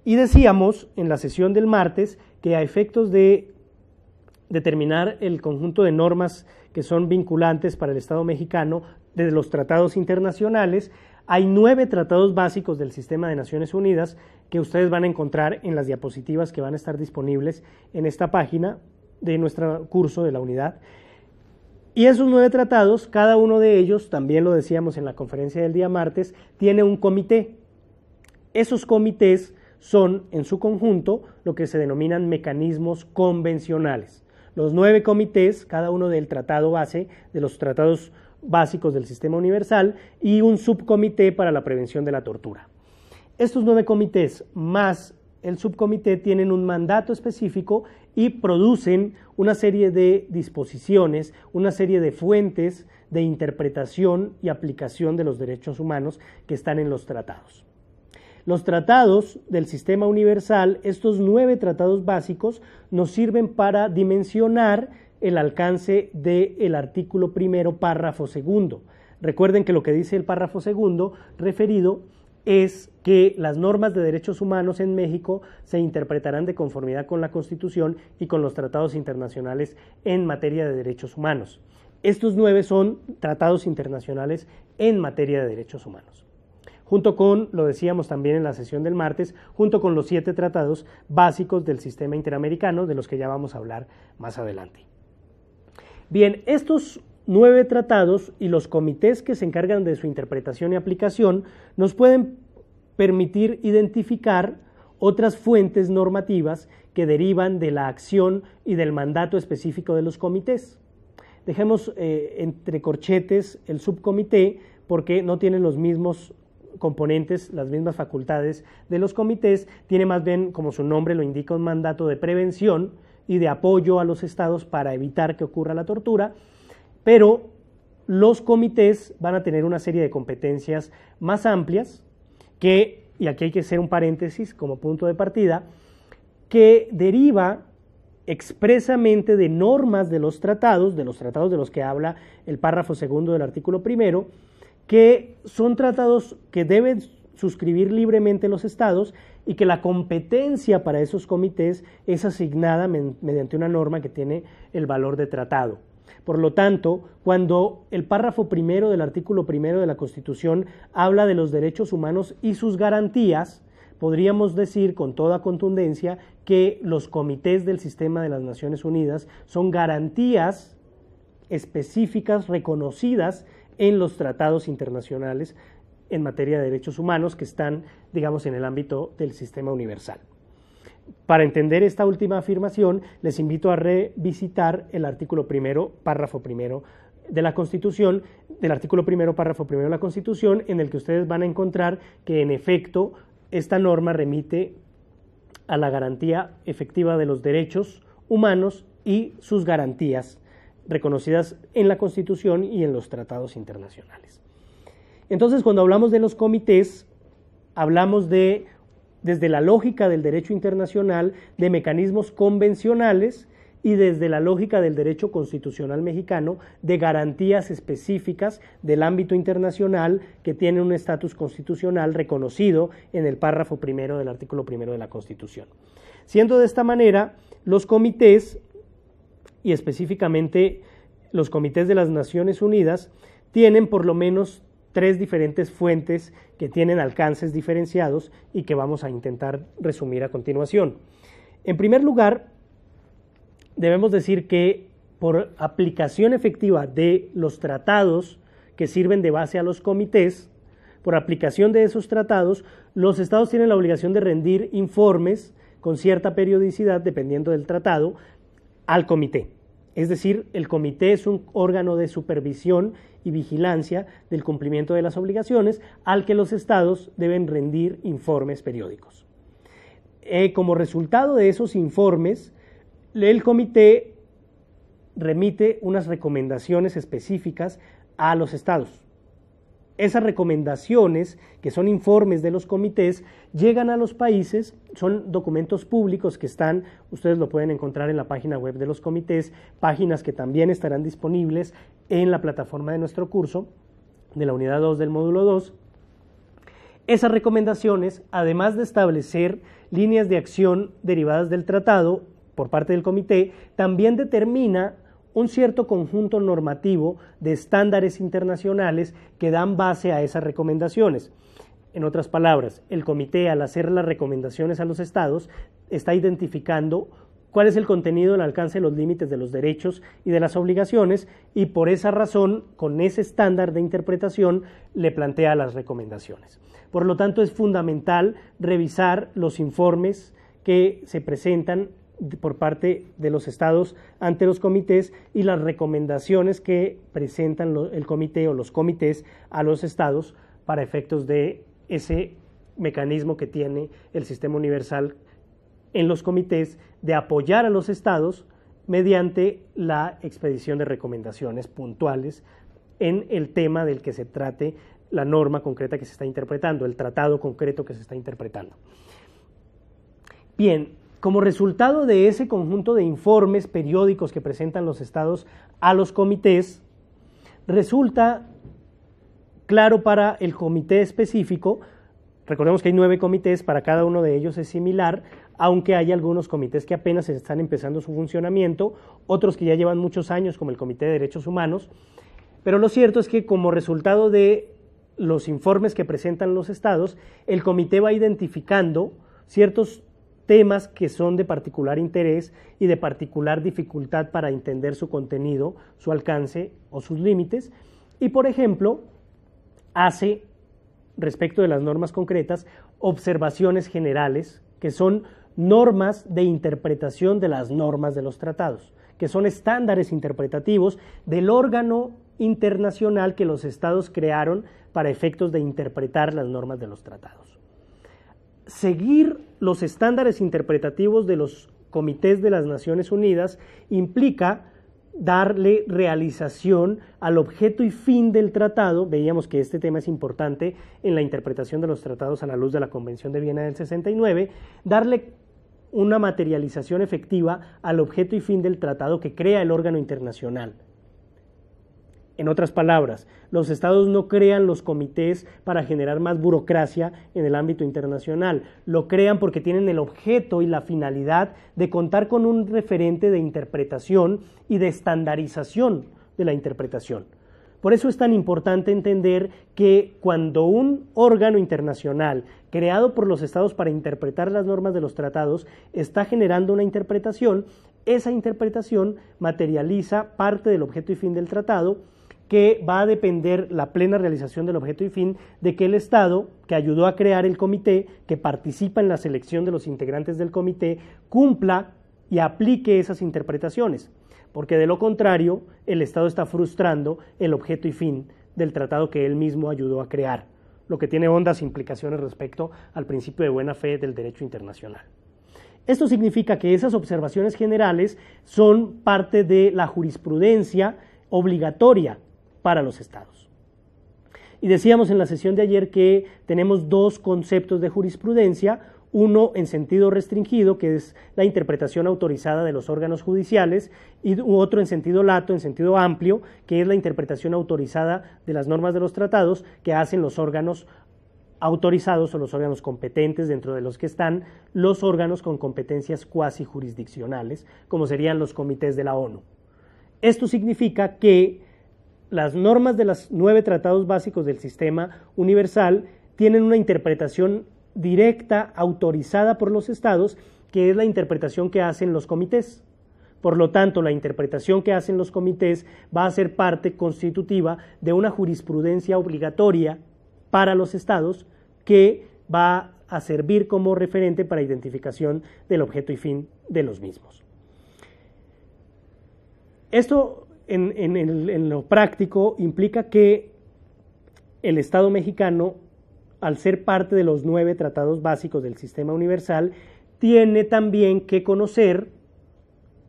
Y decíamos en la sesión del martes que a efectos de determinar el conjunto de normas que son vinculantes para el Estado mexicano de los tratados internacionales, hay 9 tratados básicos del sistema de Naciones Unidas que ustedes van a encontrar en las diapositivas que van a estar disponibles en esta página de nuestro curso de la unidad. Y esos 9 tratados, cada uno de ellos, también lo decíamos en la conferencia del día martes, tiene un comité. Esos comités son, en su conjunto, lo que se denominan mecanismos convencionales. Los 9 comités, cada uno del tratado base, de los tratados básicos del sistema universal, y un subcomité para la prevención de la tortura. Estos 9 comités más el subcomité tienen un mandato específico y producen una serie de disposiciones, una serie de fuentes de interpretación y aplicación de los derechos humanos que están en los tratados. Los tratados del sistema universal, estos 9 tratados básicos, nos sirven para dimensionar el alcance del artículo 1, párrafo 2 Recuerden que lo que dice el párrafo segundo referido es que las normas de derechos humanos en México se interpretarán de conformidad con la Constitución y con los tratados internacionales en materia de derechos humanos. Estos 9 son tratados internacionales en materia de derechos humanos. Junto con, lo decíamos también en la sesión del martes, junto con los 7 tratados básicos del sistema interamericano, de los que ya vamos a hablar más adelante. Bien, estos 9 tratados y los comités que se encargan de su interpretación y aplicación nos pueden permitir identificar otras fuentes normativas que derivan de la acción y del mandato específico de los comités. Dejemos entre corchetes el subcomité porque no tiene los mismos componentes, las mismas facultades de los comités, tiene más bien, como su nombre lo indica, un mandato de prevención y de apoyo a los estados para evitar que ocurra la tortura, pero los comités van a tener una serie de competencias más amplias que, y aquí hay que hacer un paréntesis como punto de partida, que deriva expresamente de normas de los tratados de los que habla el párrafo segundo del artículo primero, que son tratados que deben suscribir libremente los estados y que la competencia para esos comités es asignada mediante una norma que tiene el valor de tratado. Por lo tanto, cuando el párrafo primero del artículo primero de la Constitución habla de los derechos humanos y sus garantías, podríamos decir con toda contundencia que los comités del sistema de las Naciones Unidas son garantías específicas reconocidas en los tratados internacionales en materia de derechos humanos que están, digamos, en el ámbito del sistema universal. Para entender esta última afirmación, les invito a revisitar el artículo primero, párrafo primero de la Constitución, del artículo primero, párrafo primero de la Constitución, en el que ustedes van a encontrar que, en efecto, esta norma remite a la garantía efectiva de los derechos humanos y sus garantías reconocidas en la Constitución y en los tratados internacionales. Entonces, cuando hablamos de los comités, hablamos desde la lógica del derecho internacional, de mecanismos convencionales y desde la lógica del derecho constitucional mexicano, de garantías específicas del ámbito internacional que tienen un estatus constitucional reconocido en el párrafo primero del artículo primero de la Constitución. Siendo de esta manera, los comités, y específicamente los comités de las Naciones Unidas, tienen por lo menos 3 diferentes fuentes que tienen alcances diferenciados y que vamos a intentar resumir a continuación. En primer lugar, debemos decir que por aplicación efectiva de los tratados que sirven de base a los comités, por aplicación de esos tratados, los estados tienen la obligación de rendir informes con cierta periodicidad, dependiendo del tratado, al comité. Es decir, el comité es un órgano de supervisión y vigilancia del cumplimiento de las obligaciones al que los estados deben rendir informes periódicos. Como resultado de esos informes, el comité remite unas recomendaciones específicas a los estados. Esas recomendaciones, que son informes de los comités, llegan a los países, son documentos públicos que están, ustedes lo pueden encontrar en la página web de los comités, páginas que también estarán disponibles en la plataforma de nuestro curso, de la unidad 2 del módulo 2. Esas recomendaciones, además de establecer líneas de acción derivadas del tratado por parte del comité, también determina un cierto conjunto normativo de estándares internacionales que dan base a esas recomendaciones. En otras palabras, el comité, al hacer las recomendaciones a los estados, está identificando cuál es el contenido, el alcance, los límites de los derechos y de las obligaciones, y por esa razón, con ese estándar de interpretación, le plantea las recomendaciones. Por lo tanto, es fundamental revisar los informes que se presentan por parte de los estados ante los comités y las recomendaciones que presentan el comité o los comités a los estados para efectos de ese mecanismo que tiene el sistema universal en los comités de apoyar a los estados mediante la expedición de recomendaciones puntuales en el tema del que se trate la norma concreta que se está interpretando, el tratado concreto que se está interpretando. Bien, como resultado de ese conjunto de informes periódicos que presentan los estados a los comités, resulta claro para el comité específico. Recordemos que hay 9 comités, para cada uno de ellos es similar, aunque hay algunos comités que apenas están empezando su funcionamiento, otros que ya llevan muchos años, como el Comité de Derechos Humanos, pero lo cierto es que como resultado de los informes que presentan los estados, el comité va identificando ciertos temas que son de particular interés y de particular dificultad para entender su contenido, su alcance o sus límites, y por ejemplo, hace, respecto de las normas concretas, observaciones generales, que son normas de interpretación de las normas de los tratados, que son estándares interpretativos del órgano internacional que los estados crearon para efectos de interpretar las normas de los tratados. Seguir los estándares interpretativos de los comités de las Naciones Unidas implica darle realización al objeto y fin del tratado. Veíamos que este tema es importante en la interpretación de los tratados a la luz de la Convención de Viena del 69, darle una materialización efectiva al objeto y fin del tratado que crea el órgano internacional. En otras palabras, los estados no crean los comités para generar más burocracia en el ámbito internacional, lo crean porque tienen el objeto y la finalidad de contar con un referente de interpretación y de estandarización de la interpretación. Por eso es tan importante entender que cuando un órgano internacional creado por los estados para interpretar las normas de los tratados está generando una interpretación, esa interpretación materializa parte del objeto y fin del tratado, que va a depender la plena realización del objeto y fin de que el Estado que ayudó a crear el comité, que participa en la selección de los integrantes del comité, cumpla y aplique esas interpretaciones, porque de lo contrario el Estado está frustrando el objeto y fin del tratado que él mismo ayudó a crear, lo que tiene hondas implicaciones respecto al principio de buena fe del derecho internacional. Esto significa que esas observaciones generales son parte de la jurisprudencia obligatoria para los estados. Y decíamos en la sesión de ayer que tenemos 2 conceptos de jurisprudencia, uno en sentido restringido, que es la interpretación autorizada de los órganos judiciales, y otro en sentido lato, en sentido amplio, que es la interpretación autorizada de las normas de los tratados que hacen los órganos autorizados o los órganos competentes, dentro de los que están los órganos con competencias cuasi jurisdiccionales, como serían los comités de la ONU. Esto significa que las normas de los 9 tratados básicos del sistema universal tienen una interpretación directa, autorizada por los estados, que es la interpretación que hacen los comités. Por lo tanto, la interpretación que hacen los comités va a ser parte constitutiva de una jurisprudencia obligatoria para los estados que va a servir como referente para identificación del objeto y fin de los mismos. Esto en lo práctico implica que el Estado mexicano, al ser parte de los 9 tratados básicos del sistema universal, tiene también que conocer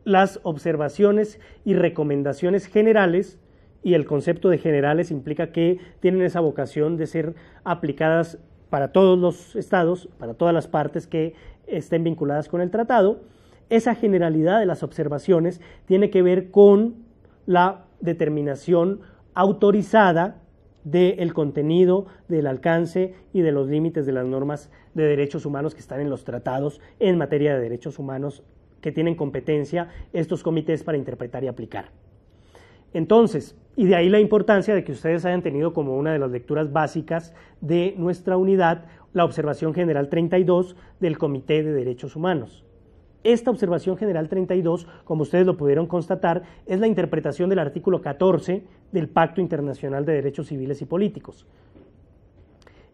las observaciones y recomendaciones generales, y el concepto de generales implica que tienen esa vocación de ser aplicadas para todos los estados, para todas las partes que estén vinculadas con el tratado. Esa generalidad de las observaciones tiene que ver con la determinación autorizada del contenido, del alcance y de los límites de las normas de derechos humanos que están en los tratados en materia de derechos humanos, que tienen competencia estos comités para interpretar y aplicar. Entonces, y de ahí la importancia de que ustedes hayan tenido como una de las lecturas básicas de nuestra unidad la observación general 32 del Comité de Derechos Humanos. Esta observación general 32, como ustedes lo pudieron constatar, es la interpretación del artículo 14 del Pacto Internacional de Derechos Civiles y Políticos.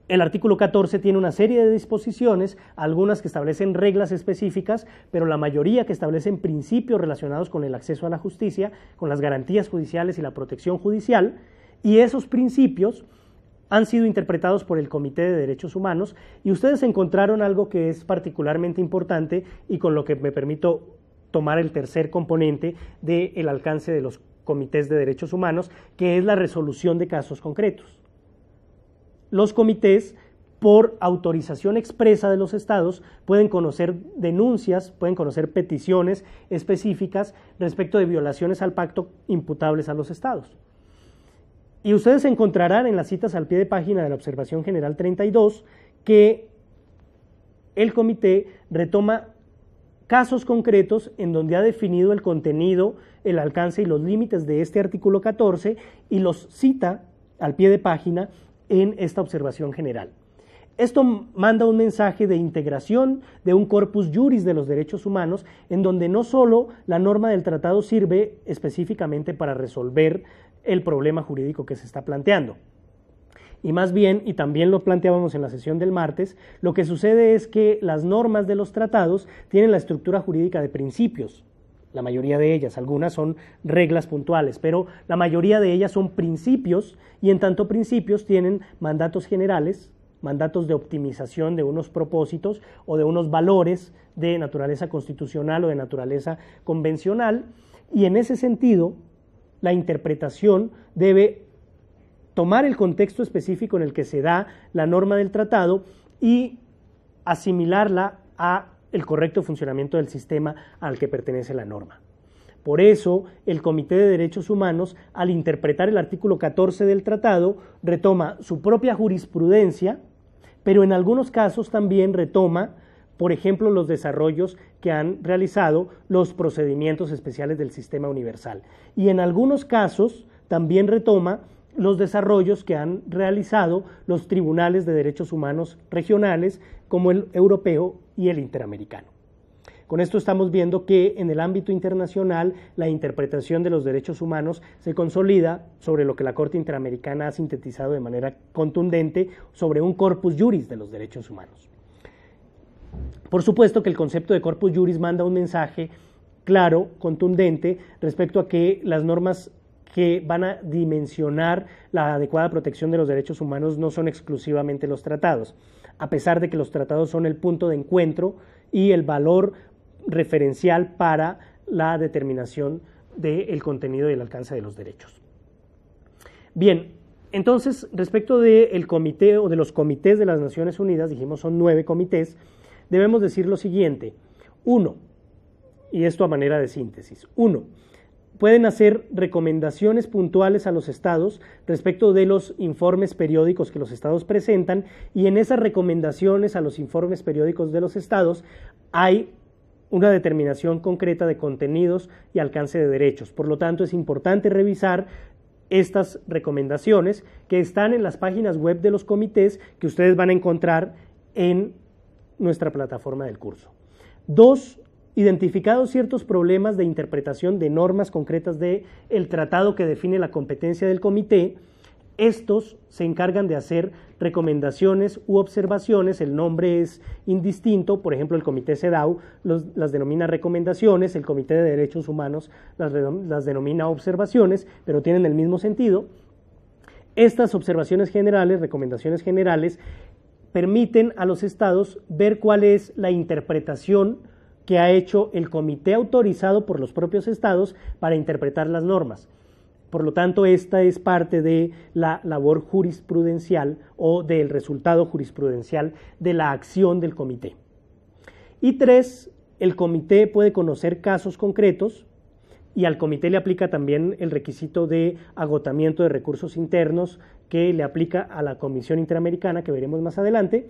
El artículo 14 tiene una serie de disposiciones, algunas que establecen reglas específicas, pero la mayoría que establecen principios relacionados con el acceso a la justicia, con las garantías judiciales y la protección judicial, y esos principios han sido interpretados por el Comité de Derechos Humanos, y ustedes encontraron algo que es particularmente importante y con lo que me permito tomar el tercer componente del alcance de los comités de derechos humanos, que es la resolución de casos concretos. Los comités, por autorización expresa de los estados, pueden conocer denuncias, pueden conocer peticiones específicas respecto de violaciones al pacto imputables a los estados. Y ustedes encontrarán en las citas al pie de página de la Observación General 32 que el comité retoma casos concretos en donde ha definido el contenido, el alcance y los límites de este artículo 14 y los cita al pie de página en esta observación general. Esto manda un mensaje de integración de un corpus juris de los derechos humanos, en donde no solo la norma del tratado sirve específicamente para resolver el problema jurídico que se está planteando, y más bien, y también lo planteábamos en la sesión del martes, lo que sucede es que las normas de los tratados tienen la estructura jurídica de principios, la mayoría de ellas, algunas son reglas puntuales, pero la mayoría de ellas son principios, y en tanto principios tienen mandatos generales, mandatos de optimización de unos propósitos o de unos valores de naturaleza constitucional o de naturaleza convencional, y en ese sentido la interpretación debe tomar el contexto específico en el que se da la norma del tratado y asimilarla a el correcto funcionamiento del sistema al que pertenece la norma. Por eso, el Comité de Derechos Humanos, al interpretar el artículo 14 del tratado, retoma su propia jurisprudencia, pero en algunos casos también retoma, por ejemplo, los desarrollos que han realizado los procedimientos especiales del sistema universal. Y en algunos casos también retoma los desarrollos que han realizado los tribunales de derechos humanos regionales, como el europeo y el interamericano. Con esto estamos viendo que en el ámbito internacional la interpretación de los derechos humanos se consolida sobre lo que la Corte Interamericana ha sintetizado de manera contundente sobre un corpus juris de los derechos humanos. Por supuesto que el concepto de corpus juris manda un mensaje claro, contundente, respecto a que las normas que van a dimensionar la adecuada protección de los derechos humanos no son exclusivamente los tratados, a pesar de que los tratados son el punto de encuentro y el valor referencial para la determinación del contenido y el alcance de los derechos. Bien, entonces, respecto del comité o de los comités de las Naciones Unidas, dijimos son 9 comités, debemos decir lo siguiente. 1, y esto a manera de síntesis. 1, pueden hacer recomendaciones puntuales a los estados respecto de los informes periódicos que los estados presentan, y en esas recomendaciones a los informes periódicos de los estados hay una determinación concreta de contenidos y alcance de derechos. Por lo tanto, es importante revisar estas recomendaciones que están en las páginas web de los comités que ustedes van a encontrar en nuestra plataforma del curso. 2, identificados ciertos problemas de interpretación de normas concretas del tratado que define la competencia del comité, estos se encargan de hacer recomendaciones u observaciones, el nombre es indistinto, por ejemplo el comité CEDAW las denomina recomendaciones, el comité de derechos humanos las denomina observaciones, pero tienen el mismo sentido. Estas observaciones generales, recomendaciones generales, permiten a los estados ver cuál es la interpretación que ha hecho el comité autorizado por los propios estados para interpretar las normas. Por lo tanto, esta es parte de la labor jurisprudencial o del resultado jurisprudencial de la acción del comité. Y 3, el comité puede conocer casos concretos y al comité le aplica también el requisito de agotamiento de recursos internos que le aplica a la Comisión Interamericana, que veremos más adelante.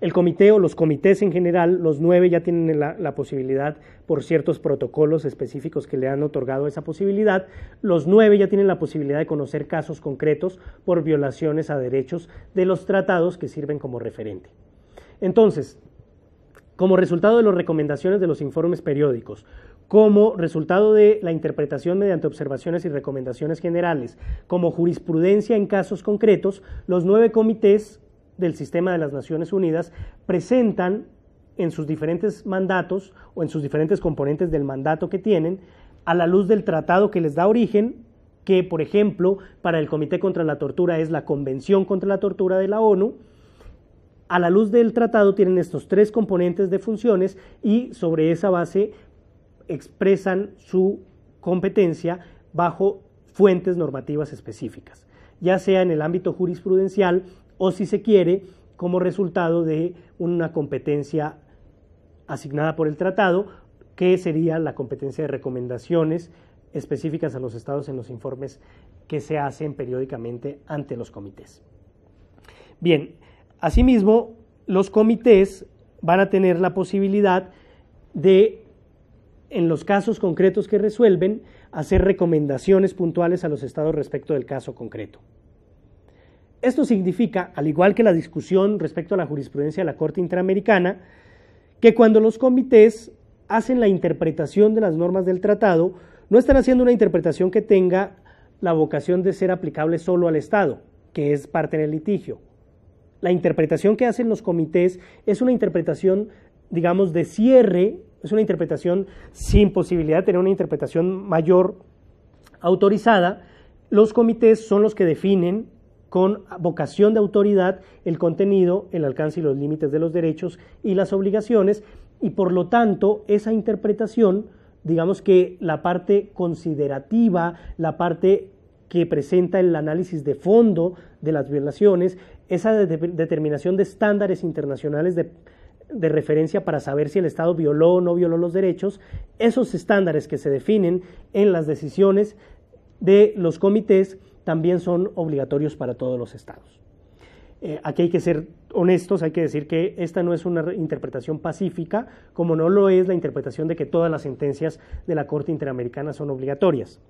El comité o los comités en general, los 9 ya tienen la posibilidad por ciertos protocolos específicos que le han otorgado esa posibilidad. Los 9 ya tienen la posibilidad de conocer casos concretos por violaciones a derechos de los tratados que sirven como referente. Entonces, como resultado de las recomendaciones de los informes periódicos, como resultado de la interpretación mediante observaciones y recomendaciones generales, como jurisprudencia en casos concretos, los 9 comités del sistema de las Naciones Unidas presentan en sus diferentes mandatos o en sus diferentes componentes del mandato que tienen, a la luz del tratado que les da origen, que por ejemplo para el Comité contra la Tortura es la Convención contra la Tortura de la ONU. A la luz del tratado tienen estos 3 componentes de funciones y sobre esa base expresan su competencia bajo fuentes normativas específicas, ya sea en el ámbito jurisprudencial o, si se quiere, como resultado de una competencia asignada por el tratado, que sería la competencia de recomendaciones específicas a los estados en los informes que se hacen periódicamente ante los comités. Bien, asimismo, los comités van a tener la posibilidad de, en los casos concretos que resuelven, hacer recomendaciones puntuales a los estados respecto del caso concreto. Esto significa, al igual que la discusión respecto a la jurisprudencia de la Corte Interamericana, que cuando los comités hacen la interpretación de las normas del tratado, no están haciendo una interpretación que tenga la vocación de ser aplicable solo al Estado, que es parte del litigio. La interpretación que hacen los comités es una interpretación, digamos, de cierre, es una interpretación sin posibilidad de tener una interpretación mayor autorizada. Los comités son los que definen con vocación de autoridad el contenido, el alcance y los límites de los derechos y las obligaciones, y por lo tanto esa interpretación, digamos que la parte considerativa, la parte que presenta el análisis de fondo de las violaciones, esa determinación de estándares internacionales de referencia para saber si el Estado violó o no violó los derechos, esos estándares que se definen en las decisiones de los comités también son obligatorios para todos los estados. Aquí hay que ser honestos, hay que decir que esta no es una interpretación pacífica, como no lo es la interpretación de que todas las sentencias de la Corte Interamericana son obligatorias.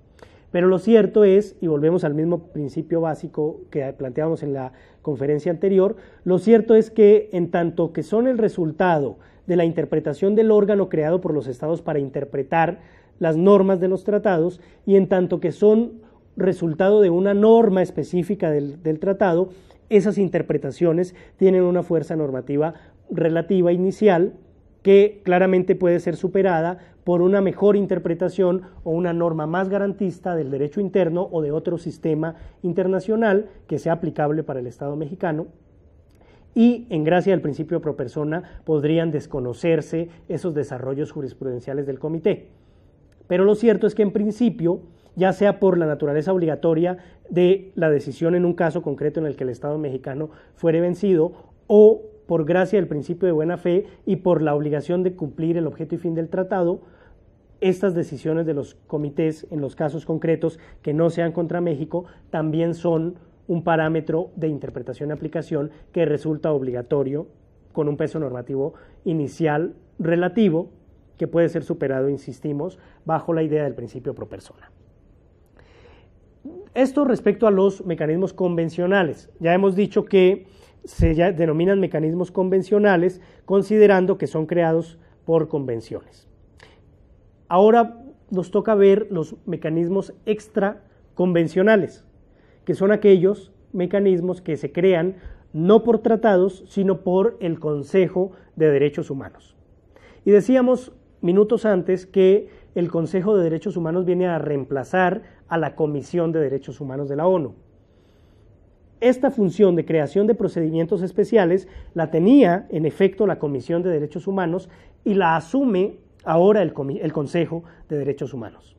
Pero lo cierto es, y volvemos al mismo principio básico que planteábamos en la conferencia anterior, lo cierto es que en tanto que son el resultado de la interpretación del órgano creado por los estados para interpretar las normas de los tratados, y en tanto que son resultado de una norma específica del tratado, esas interpretaciones tienen una fuerza normativa relativa inicial que claramente puede ser superada por una mejor interpretación o una norma más garantista del derecho interno o de otro sistema internacional que sea aplicable para el Estado mexicano, y en gracia del principio pro persona podrían desconocerse esos desarrollos jurisprudenciales del comité. Pero lo cierto es que en principio, ya sea por la naturaleza obligatoria de la decisión en un caso concreto en el que el Estado mexicano fuere vencido, o por gracia del principio de buena fe y por la obligación de cumplir el objeto y fin del tratado, estas decisiones de los comités en los casos concretos que no sean contra México también son un parámetro de interpretación y aplicación que resulta obligatorio con un peso normativo inicial relativo que puede ser superado, insistimos, bajo la idea del principio pro persona. Esto respecto a los mecanismos convencionales. Ya hemos dicho que se denominan mecanismos convencionales considerando que son creados por convenciones. Ahora nos toca ver los mecanismos extraconvencionales, que son aquellos mecanismos que se crean no por tratados, sino por el Consejo de Derechos Humanos. Y decíamos minutos antes que el Consejo de Derechos Humanos viene a reemplazar a la Comisión de Derechos Humanos de la ONU. Esta función de creación de procedimientos especiales la tenía en efecto la Comisión de Derechos Humanos y la asume ahora el Consejo de Derechos Humanos.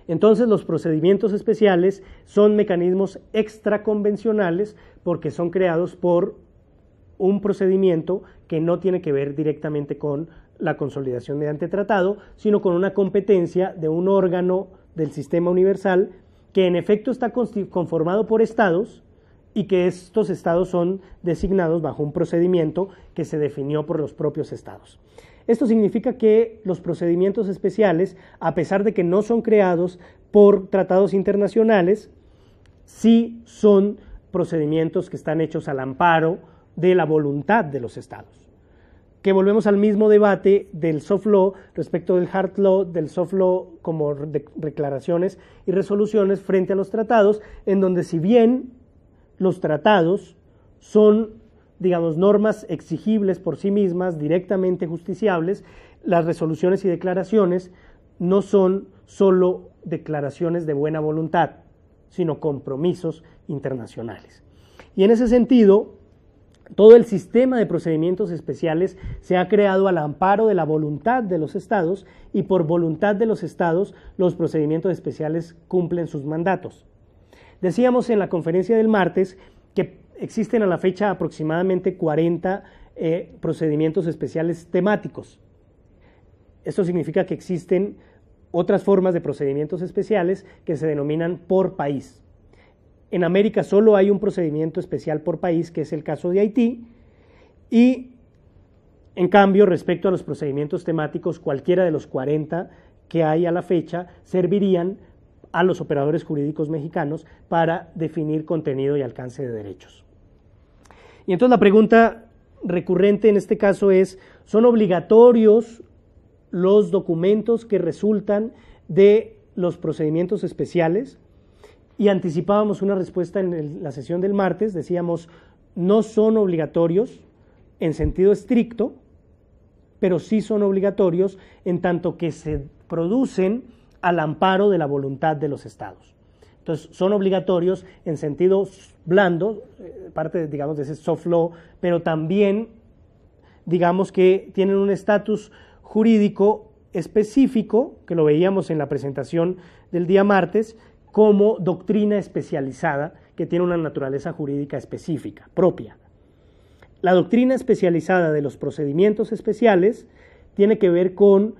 Entonces los procedimientos especiales son mecanismos extraconvencionales porque son creados por un procedimiento que no tiene que ver directamente con la consolidación mediante tratado, sino con una competencia de un órgano del sistema universal que en efecto está conformado por estados y que estos estados son designados bajo un procedimiento que se definió por los propios estados. Esto significa que los procedimientos especiales, a pesar de que no son creados por tratados internacionales, sí son procedimientos que están hechos al amparo de la voluntad de los estados. Que volvemos al mismo debate del soft law respecto del hard law, del soft law como declaraciones y resoluciones frente a los tratados, en donde si bien los tratados son, digamos, normas exigibles por sí mismas, directamente justiciables, las resoluciones y declaraciones no son solo declaraciones de buena voluntad, sino compromisos internacionales. Y en ese sentido, todo el sistema de procedimientos especiales se ha creado al amparo de la voluntad de los estados y por voluntad de los estados los procedimientos especiales cumplen sus mandatos. Decíamos en la conferencia del martes que existen a la fecha aproximadamente 40 procedimientos especiales temáticos. Esto significa que existen otras formas de procedimientos especiales que se denominan por país. En América solo hay un procedimiento especial por país, que es el caso de Haití, y en cambio, respecto a los procedimientos temáticos, cualquiera de los 40 que hay a la fecha servirían a los operadores jurídicos mexicanos para definir contenido y alcance de derechos. Y entonces la pregunta recurrente en este caso es, ¿son obligatorios los documentos que resultan de los procedimientos especiales? Y anticipábamos una respuesta en la sesión del martes, decíamos, no son obligatorios en sentido estricto, pero sí son obligatorios en tanto que se producen al amparo de la voluntad de los estados. Entonces, son obligatorios en sentido blando, parte, digamos, de ese soft law, pero también, digamos, que tienen un estatus jurídico específico, que lo veíamos en la presentación del día martes, como doctrina especializada, que tiene una naturaleza jurídica específica, propia. La doctrina especializada de los procedimientos especiales tiene que ver con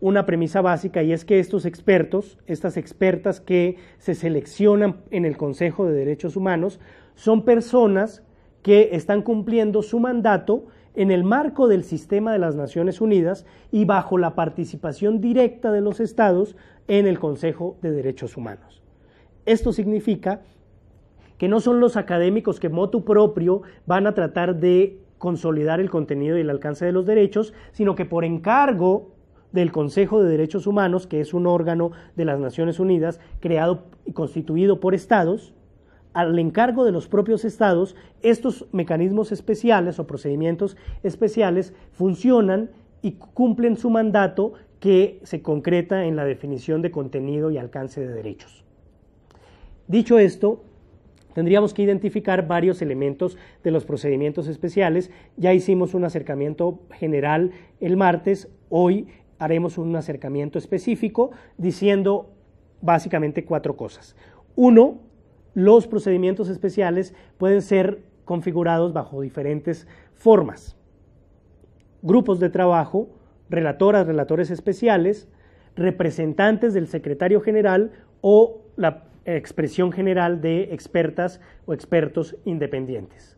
una premisa básica, y es que estos expertos, estas expertas que se seleccionan en el Consejo de Derechos Humanos, son personas que están cumpliendo su mandato en el marco del sistema de las Naciones Unidas y bajo la participación directa de los estados en el Consejo de Derechos Humanos. Esto significa que no son los académicos que motu propio van a tratar de consolidar el contenido y el alcance de los derechos, sino que por encargo del Consejo de Derechos Humanos, que es un órgano de las Naciones Unidas creado y constituido por estados, al encargo de los propios estados, estos mecanismos especiales o procedimientos especiales funcionan y cumplen su mandato, que se concreta en la definición de contenido y alcance de derechos. Dicho esto, tendríamos que identificar varios elementos de los procedimientos especiales. Ya hicimos un acercamiento general el martes, hoy haremos un acercamiento específico diciendo básicamente 4 cosas. 1, los procedimientos especiales pueden ser configurados bajo diferentes formas. Grupos de trabajo, relatoras, relatores especiales, representantes del secretario general o la expresión general de expertas o expertos independientes.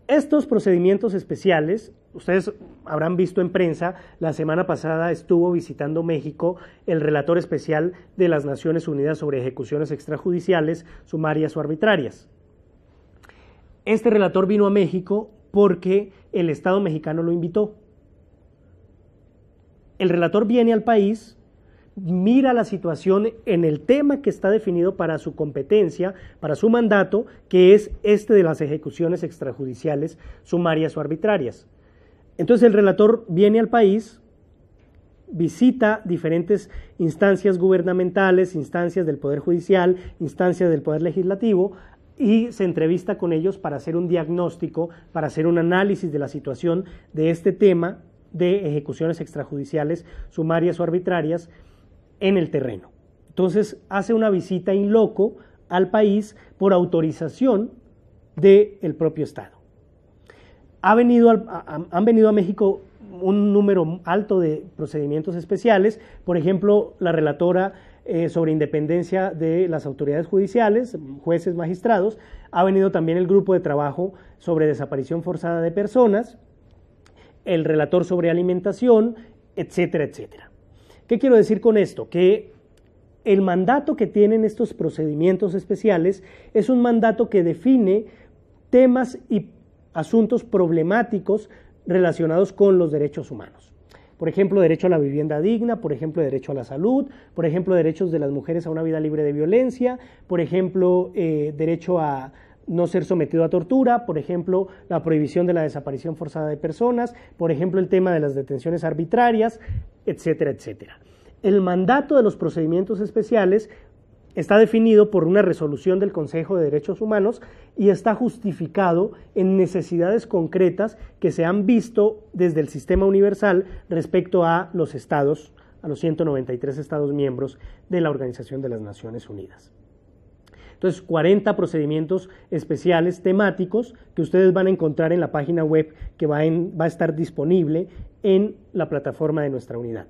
Estos procedimientos especiales, ustedes habrán visto en prensa, la semana pasada estuvo visitando México el relator especial de las Naciones Unidas sobre ejecuciones extrajudiciales, sumarias o arbitrarias. Este relator vino a México porque el Estado mexicano lo invitó. El relator viene al país, mira la situación en el tema que está definido para su competencia, para su mandato, que es este de las ejecuciones extrajudiciales, sumarias o arbitrarias. Entonces el relator viene al país, visita diferentes instancias gubernamentales, instancias del Poder Judicial, instancias del Poder Legislativo, y se entrevista con ellos para hacer un diagnóstico, para hacer un análisis de la situación de este tema de ejecuciones extrajudiciales, sumarias o arbitrarias en el terreno. Entonces hace una visita in loco al país por autorización del propio Estado. Han venido a México un número alto de procedimientos especiales, por ejemplo, la relatora sobre independencia de las autoridades judiciales, jueces, magistrados. Ha venido también el grupo de trabajo sobre desaparición forzada de personas, el relator sobre alimentación, etcétera, etcétera. ¿Qué quiero decir con esto? Que el mandato que tienen estos procedimientos especiales es un mandato que define temas y asuntos problemáticos relacionados con los derechos humanos. Por ejemplo, derecho a la vivienda digna, por ejemplo, derecho a la salud, por ejemplo, derechos de las mujeres a una vida libre de violencia, por ejemplo, derecho a no ser sometido a tortura, por ejemplo, la prohibición de la desaparición forzada de personas, por ejemplo, el tema de las detenciones arbitrarias, etcétera, etcétera. El mandato de los procedimientos especiales está definido por una resolución del Consejo de Derechos Humanos y está justificado en necesidades concretas que se han visto desde el sistema universal respecto a los estados, a los 193 estados miembros de la Organización de las Naciones Unidas. Entonces, 40 procedimientos especiales temáticos que ustedes van a encontrar en la página web que va a estar disponible en la plataforma de nuestra unidad.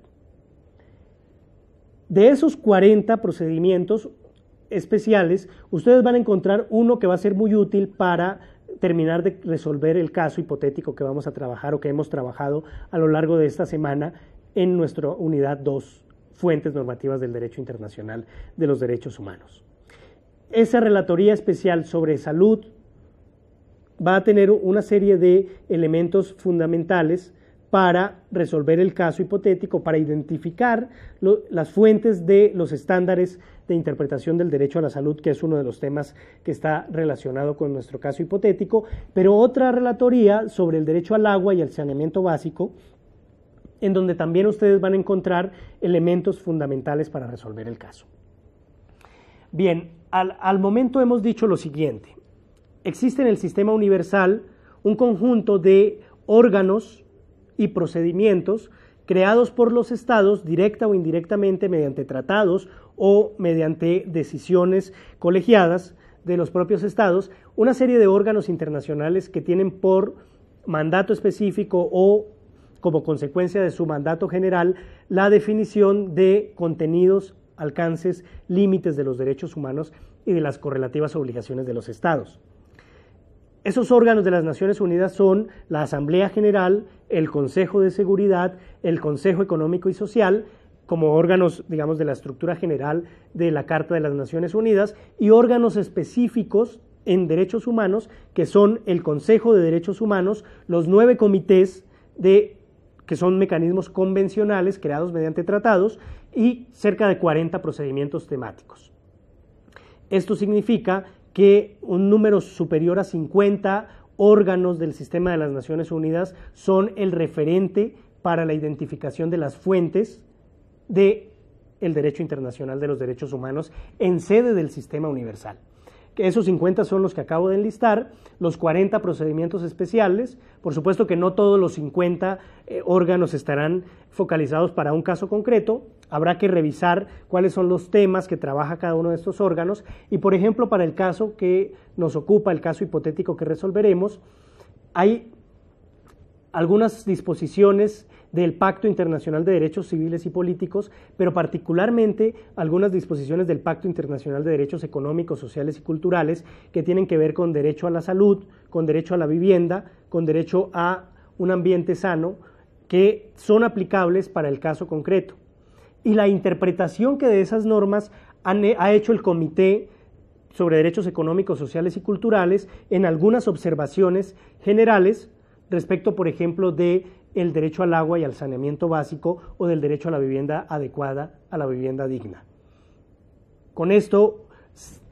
De esos 40 procedimientos especiales, ustedes van a encontrar uno que va a ser muy útil para terminar de resolver el caso hipotético que vamos a trabajar o que hemos trabajado a lo largo de esta semana en nuestra unidad 2, Fuentes Normativas del Derecho Internacional de los Derechos Humanos. Esa relatoría especial sobre salud va a tener una serie de elementos fundamentales para resolver el caso hipotético, para identificar las fuentes de los estándares de interpretación del derecho a la salud, que es uno de los temas que está relacionado con nuestro caso hipotético, pero otra relatoría sobre el derecho al agua y el saneamiento básico, en donde también ustedes van a encontrar elementos fundamentales para resolver el caso. Bien, al momento hemos dicho lo siguiente: existe en el sistema universal un conjunto de órganos y procedimientos creados por los estados directa o indirectamente mediante tratados o mediante decisiones colegiadas de los propios estados, una serie de órganos internacionales que tienen por mandato específico o como consecuencia de su mandato general la definición de contenidos, alcances, límites de los derechos humanos y de las correlativas obligaciones de los estados. Esos órganos de las Naciones Unidas son la Asamblea General, el Consejo de Seguridad, el Consejo Económico y Social, como órganos, digamos, de la estructura general de la Carta de las Naciones Unidas, y órganos específicos en derechos humanos, que son el Consejo de Derechos Humanos, los 9 comités que son mecanismos convencionales creados mediante tratados, y cerca de 40 procedimientos temáticos. Esto significa que un número superior a 50 órganos del sistema de las Naciones Unidas son el referente para la identificación de las fuentes del derecho internacional de los derechos humanos en sede del sistema universal. Que esos 50 son los que acabo de enlistar, los 40 procedimientos especiales. Por supuesto que no todos los 50 órganos estarán focalizados para un caso concreto. Habrá que revisar cuáles son los temas que trabaja cada uno de estos órganos y, por ejemplo, para el caso que nos ocupa, el caso hipotético que resolveremos, hay algunas disposiciones del Pacto Internacional de Derechos Civiles y Políticos, pero particularmente algunas disposiciones del Pacto Internacional de Derechos Económicos, Sociales y Culturales que tienen que ver con derecho a la salud, con derecho a la vivienda, con derecho a un ambiente sano, que son aplicables para el caso concreto. Y la interpretación que de esas normas ha hecho el Comité sobre Derechos Económicos, Sociales y Culturales en algunas observaciones generales respecto, por ejemplo, de el derecho al agua y al saneamiento básico o del derecho a la vivienda adecuada, a la vivienda digna. Con esto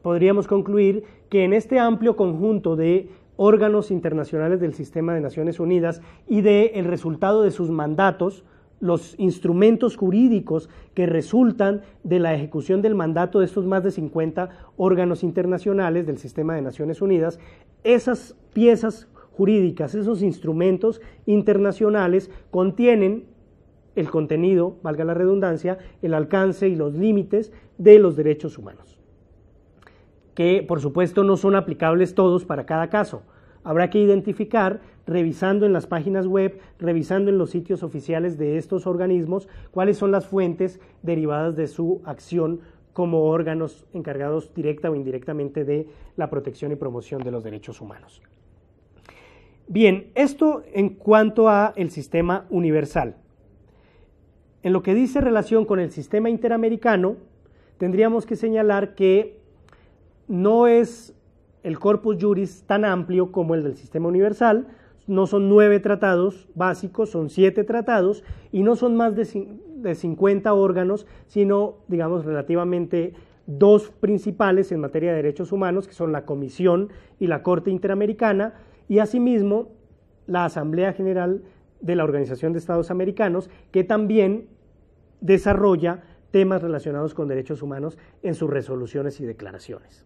podríamos concluir que en este amplio conjunto de órganos internacionales del sistema de Naciones Unidas y del resultado de sus mandatos, los instrumentos jurídicos que resultan de la ejecución del mandato de estos más de 50 órganos internacionales del sistema de Naciones Unidas, esas piezas jurídicas, esos instrumentos internacionales contienen el contenido, valga la redundancia, el alcance y los límites de los derechos humanos, que por supuesto no son aplicables todos para cada caso. Habrá que identificar, revisando en las páginas web, revisando en los sitios oficiales de estos organismos, cuáles son las fuentes derivadas de su acción como órganos encargados directa o indirectamente de la protección y promoción de los derechos humanos. Bien, esto en cuanto a el sistema universal. En lo que dice relación con el sistema interamericano, tendríamos que señalar que no es el corpus juris tan amplio como el del sistema universal, no son 9 tratados básicos, son 7 tratados y no son más de 50 órganos, sino, digamos, relativamente 2 principales en materia de derechos humanos, que son la Comisión y la Corte Interamericana, y asimismo la Asamblea General de la Organización de Estados Americanos, que también desarrolla temas relacionados con derechos humanos en sus resoluciones y declaraciones.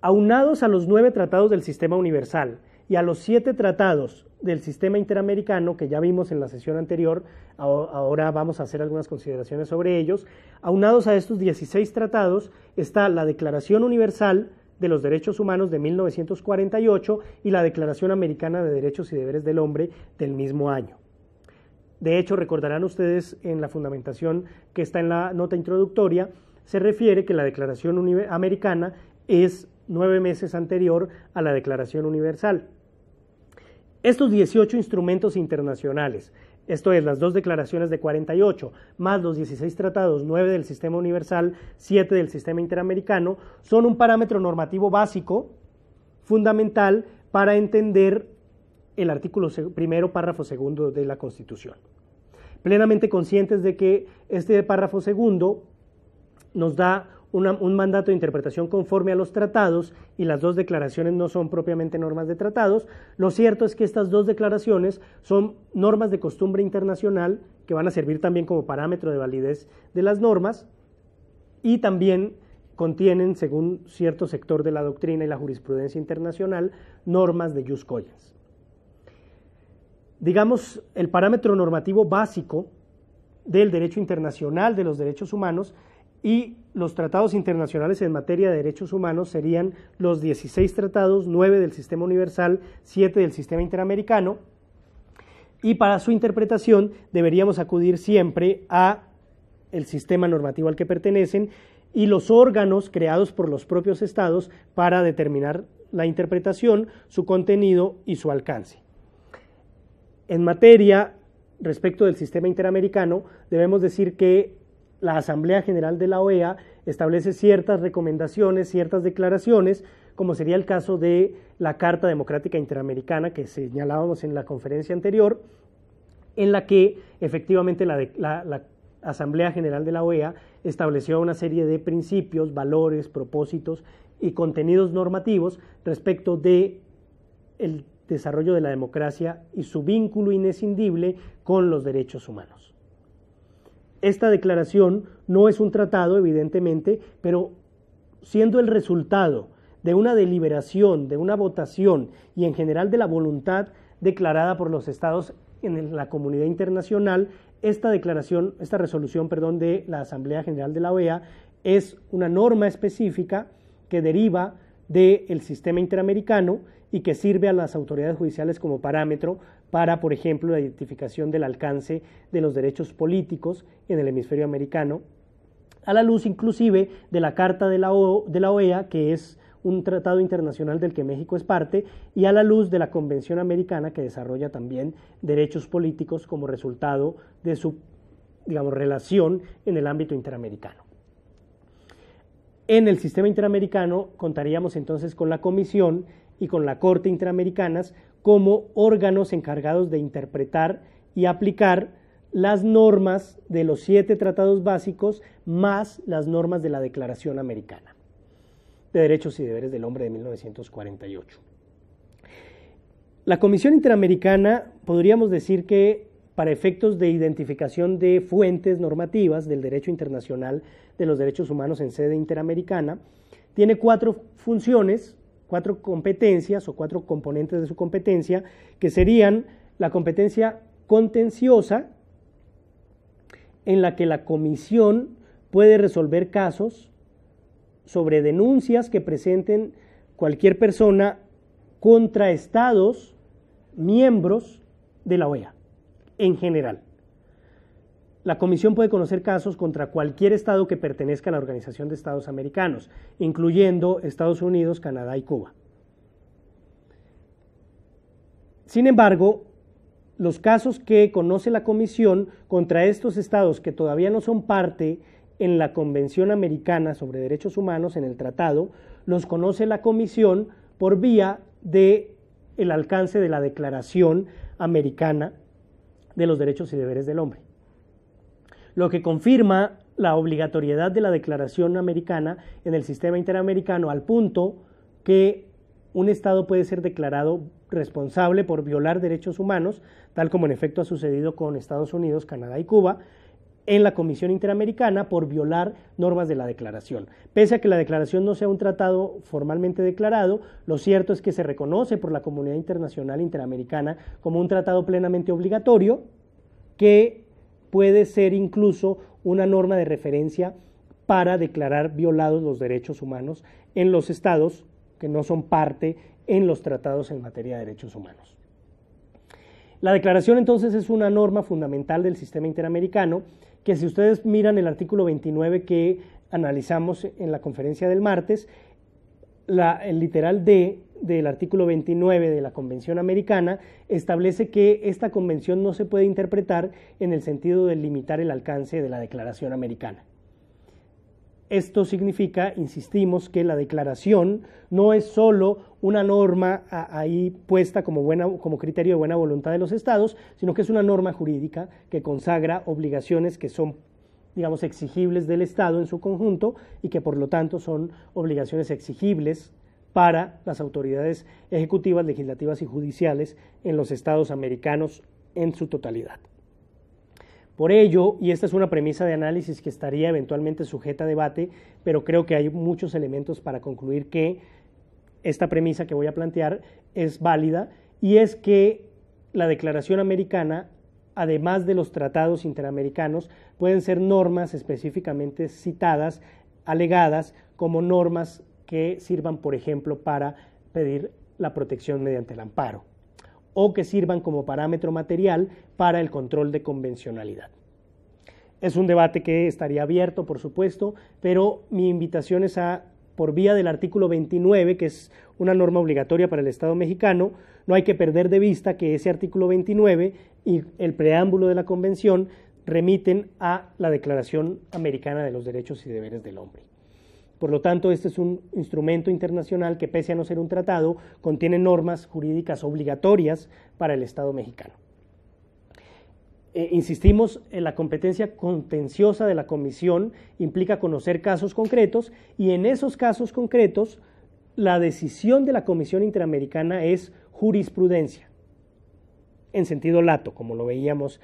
Aunados a los 9 tratados del sistema universal y a los 7 tratados del sistema interamericano que ya vimos en la sesión anterior, ahora vamos a hacer algunas consideraciones sobre ellos, aunados a estos 16 tratados está la Declaración Universal de los Derechos Humanos de 1948 y la Declaración Americana de Derechos y Deberes del Hombre del mismo año. De hecho, recordarán ustedes en la fundamentación que está en la nota introductoria, se refiere que la Declaración Americana es 9 meses anterior a la Declaración Universal. Estos 18 instrumentos internacionales, esto es, las 2 declaraciones de 48, más los 16 tratados, 9 del Sistema Universal, 7 del Sistema Interamericano, son un parámetro normativo básico, fundamental, para entender el artículo primero, párrafo segundo de la Constitución. Plenamente conscientes de que este párrafo segundo nos da un mandato de interpretación conforme a los tratados y las 2 declaraciones no son propiamente normas de tratados, lo cierto es que estas 2 declaraciones son normas de costumbre internacional que van a servir también como parámetro de validez de las normas y también contienen, según cierto sector de la doctrina y la jurisprudencia internacional, normas de jus cogens. Digamos, el parámetro normativo básico del derecho internacional de los derechos humanos y los tratados internacionales en materia de derechos humanos serían los 16 tratados, 9 del Sistema Universal, 7 del Sistema Interamericano, y para su interpretación deberíamos acudir siempre a el sistema normativo al que pertenecen y los órganos creados por los propios estados para determinar la interpretación, su contenido y su alcance. En materia, respecto del sistema interamericano, debemos decir que la Asamblea General de la OEA establece ciertas recomendaciones, ciertas declaraciones, como sería el caso de la Carta Democrática Interamericana que señalábamos en la conferencia anterior, en la que efectivamente la Asamblea General de la OEA estableció una serie de principios, valores, propósitos y contenidos normativos respecto de el desarrollo de la democracia y su vínculo inescindible con los derechos humanos. Esta declaración no es un tratado, evidentemente, pero siendo el resultado de una deliberación, de una votación y en general de la voluntad declarada por los estados en la comunidad internacional, esta resolución de la Asamblea General de la OEA es una norma específica que deriva del sistema interamericano y que sirve a las autoridades judiciales como parámetro para, por ejemplo, la identificación del alcance de los derechos políticos en el hemisferio americano, a la luz inclusive de la Carta de la OEA, que es un tratado internacional del que México es parte, y a la luz de la Convención Americana, que desarrolla también derechos políticos como resultado de su, relación en el ámbito interamericano. En el sistema interamericano contaríamos entonces con la Comisión y con la Corte Interamericanas como órganos encargados de interpretar y aplicar las normas de los 7 tratados básicos más las normas de la Declaración Americana de Derechos y Deberes del Hombre de 1948. La Comisión Interamericana podríamos decir que para efectos de identificación de fuentes normativas del derecho internacional de los derechos humanos en sede interamericana, tiene 4 funciones, 4 competencias o 4 componentes de su competencia, que serían la competencia contenciosa, en la que la comisión puede resolver casos sobre denuncias que presenten cualquier persona contra estados miembros de la OEA, en general. La comisión puede conocer casos contra cualquier estado que pertenezca a la Organización de Estados Americanos, incluyendo Estados Unidos, Canadá y Cuba. Sin embargo, los casos que conoce la comisión contra estos estados que todavía no son parte en la Convención Americana sobre Derechos Humanos, en el tratado, los conoce la comisión por vía del alcance de la Declaración Americana de los Derechos y Deberes del Hombre, lo que confirma la obligatoriedad de la Declaración Americana en el sistema interamericano, al punto que un Estado puede ser declarado responsable por violar derechos humanos, tal como en efecto ha sucedido con Estados Unidos, Canadá y Cuba, en la Comisión Interamericana por violar normas de la Declaración. Pese a que la Declaración no sea un tratado formalmente declarado, lo cierto es que se reconoce por la comunidad internacional interamericana como un tratado plenamente obligatorio que puede ser incluso una norma de referencia para declarar violados los derechos humanos en los estados que no son parte en los tratados en materia de derechos humanos. La declaración entonces es una norma fundamental del sistema interamericano que, si ustedes miran el artículo 29 que analizamos en la conferencia del martes, el literal D del artículo 29 de la Convención Americana establece que esta convención no se puede interpretar en el sentido de limitar el alcance de la Declaración Americana. Esto significa, insistimos, que la declaración no es solo una norma ahí puesta como criterio de buena voluntad de los estados, sino que es una norma jurídica que consagra obligaciones que son, digamos, exigibles del Estado en su conjunto y que por lo tanto son obligaciones exigibles para las autoridades ejecutivas, legislativas y judiciales en los estados americanos en su totalidad. Por ello, y esta es una premisa de análisis que estaría eventualmente sujeta a debate, pero creo que hay muchos elementos para concluir que esta premisa que voy a plantear es válida, y es que la Declaración Americana, además de los tratados interamericanos, pueden ser normas específicamente citadas, alegadas como normas que sirvan, por ejemplo, para pedir la protección mediante el amparo, o que sirvan como parámetro material para el control de convencionalidad. Es un debate que estaría abierto, por supuesto, pero mi invitación es por vía del artículo 29, que es una norma obligatoria para el Estado mexicano, no hay que perder de vista que ese artículo 29 y el preámbulo de la Convención remiten a la Declaración Americana de los Derechos y Deberes del Hombre. Por lo tanto, este es un instrumento internacional que, pese a no ser un tratado, contiene normas jurídicas obligatorias para el Estado mexicano. Insistimos, en la competencia contenciosa de la Comisión implica conocer casos concretos, y en esos casos concretos la decisión de la Comisión Interamericana es jurisprudencia, en sentido lato, como lo veíamos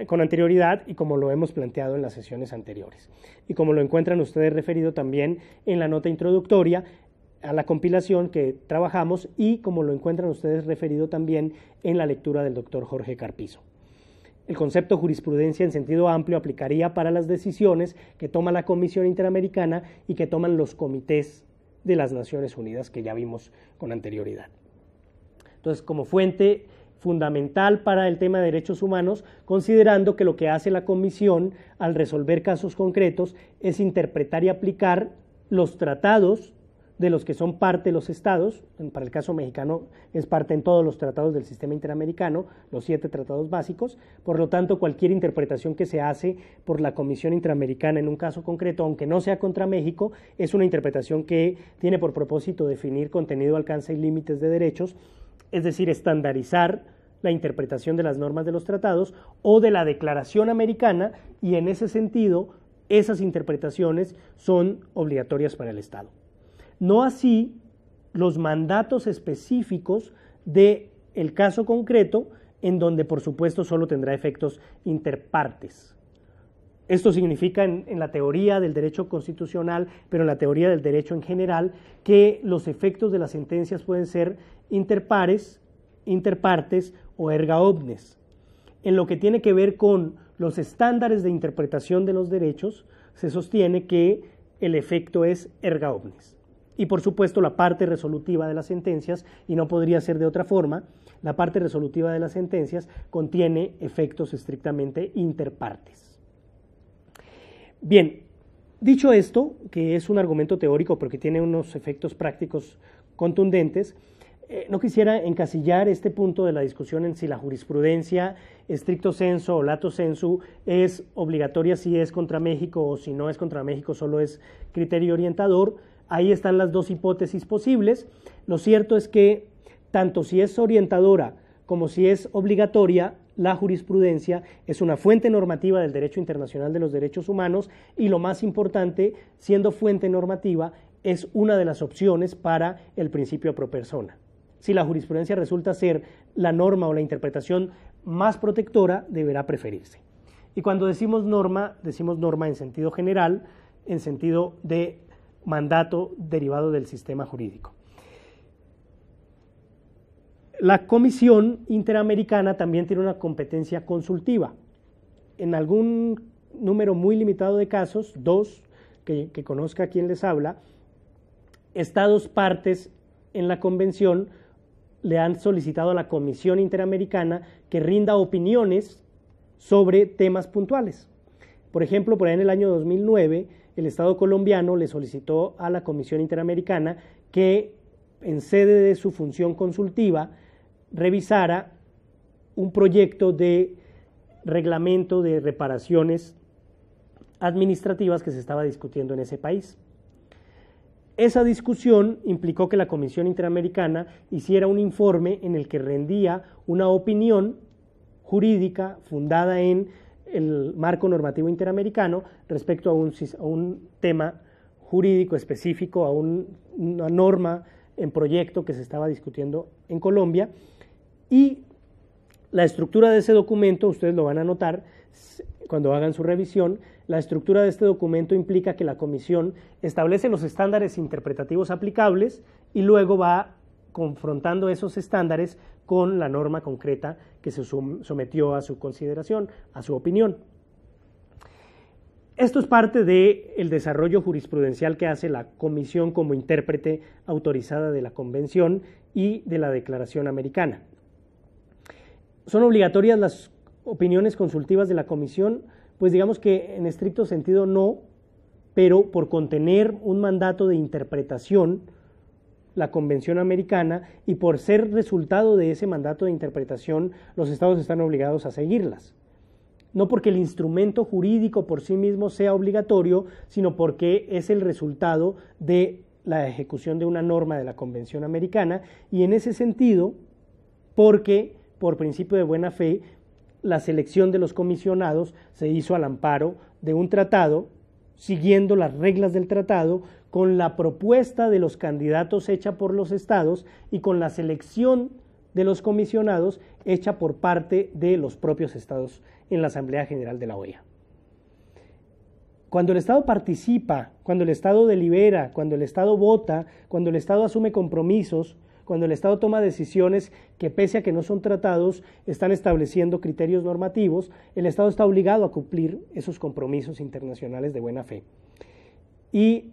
con anterioridad y como lo hemos planteado en las sesiones anteriores, y como lo encuentran ustedes referido también en la nota introductoria a la compilación que trabajamos, y como lo encuentran ustedes referido también en la lectura del doctor Jorge Carpizo. El concepto jurisprudencia en sentido amplio aplicaría para las decisiones que toma la Comisión Interamericana y que toman los comités de las Naciones Unidas, que ya vimos con anterioridad. Entonces, como fuente fundamental para el tema de derechos humanos, considerando que lo que hace la Comisión al resolver casos concretos es interpretar y aplicar los tratados de los que son parte los estados. Para el caso mexicano es parte en todos los tratados del sistema interamericano, los 7 tratados básicos. Por lo tanto, cualquier interpretación que se hace por la Comisión Interamericana en un caso concreto, aunque no sea contra México, es una interpretación que tiene por propósito definir contenido, alcance y límites de derechos, es decir, estandarizar la interpretación de las normas de los tratados o de la Declaración Americana, y en ese sentido esas interpretaciones son obligatorias para el Estado. No así los mandatos específicos del caso concreto, en donde por supuesto solo tendrá efectos interpartes. Esto significa en la teoría del derecho constitucional, pero en la teoría del derecho en general, que los efectos de las sentencias pueden ser interpares, interpartes o erga omnes. En lo que tiene que ver con los estándares de interpretación de los derechos, se sostiene que el efecto es erga omnes. Y por supuesto la parte resolutiva de las sentencias, y no podría ser de otra forma, la parte resolutiva de las sentencias contiene efectos estrictamente interpartes. Bien, dicho esto, que es un argumento teórico pero que tiene unos efectos prácticos contundentes, no quisiera encasillar este punto de la discusión en si la jurisprudencia stricto sensu o lato sensu es obligatoria si es contra México, o si no es contra México solo es criterio orientador. Ahí están las dos hipótesis posibles. Lo cierto es que tanto si es orientadora como si es obligatoria, la jurisprudencia es una fuente normativa del derecho internacional de los derechos humanos, y lo más importante, siendo fuente normativa, es una de las opciones para el principio pro persona. Si la jurisprudencia resulta ser la norma o la interpretación más protectora, deberá preferirse. Y cuando decimos norma en sentido general, en sentido de mandato derivado del sistema jurídico. La Comisión Interamericana también tiene una competencia consultiva. En algún número muy limitado de casos, 2, que conozca quien les habla, estados partes en la Convención le han solicitado a la Comisión Interamericana que rinda opiniones sobre temas puntuales. Por ejemplo, por ahí en el año 2009, el Estado colombiano le solicitó a la Comisión Interamericana que, en sede de su función consultiva, revisara un proyecto de reglamento de reparaciones administrativas que se estaba discutiendo en ese país. Esa discusión implicó que la Comisión Interamericana hiciera un informe en el que rendía una opinión jurídica fundada en el marco normativo interamericano respecto a un tema jurídico específico, a una norma en proyecto que se estaba discutiendo en Colombia, y la estructura de ese documento, ustedes lo van a notar cuando hagan su revisión, la estructura de este documento implica que la Comisión establece los estándares interpretativos aplicables y luego va confrontando esos estándares con la norma concreta que se sometió a su consideración, a su opinión. Esto es parte del desarrollo jurisprudencial que hace la Comisión como intérprete autorizada de la Convención y de la Declaración Americana. ¿Son obligatorias las opiniones consultivas de la Comisión? Pues digamos que en estricto sentido no, pero por contener un mandato de interpretación, la Convención Americana, y por ser resultado de ese mandato de interpretación, los estados están obligados a seguirlas. No porque el instrumento jurídico por sí mismo sea obligatorio, sino porque es el resultado de la ejecución de una norma de la Convención Americana, y en ese sentido, porque por principio de buena fe, la selección de los comisionados se hizo al amparo de un tratado, siguiendo las reglas del tratado, con la propuesta de los candidatos hecha por los estados y con la selección de los comisionados hecha por parte de los propios estados en la Asamblea General de la OEA. Cuando el Estado participa, cuando el Estado delibera, cuando el Estado vota, cuando el Estado asume compromisos, cuando el Estado toma decisiones que, pese a que no son tratados, están estableciendo criterios normativos, el Estado está obligado a cumplir esos compromisos internacionales de buena fe. Y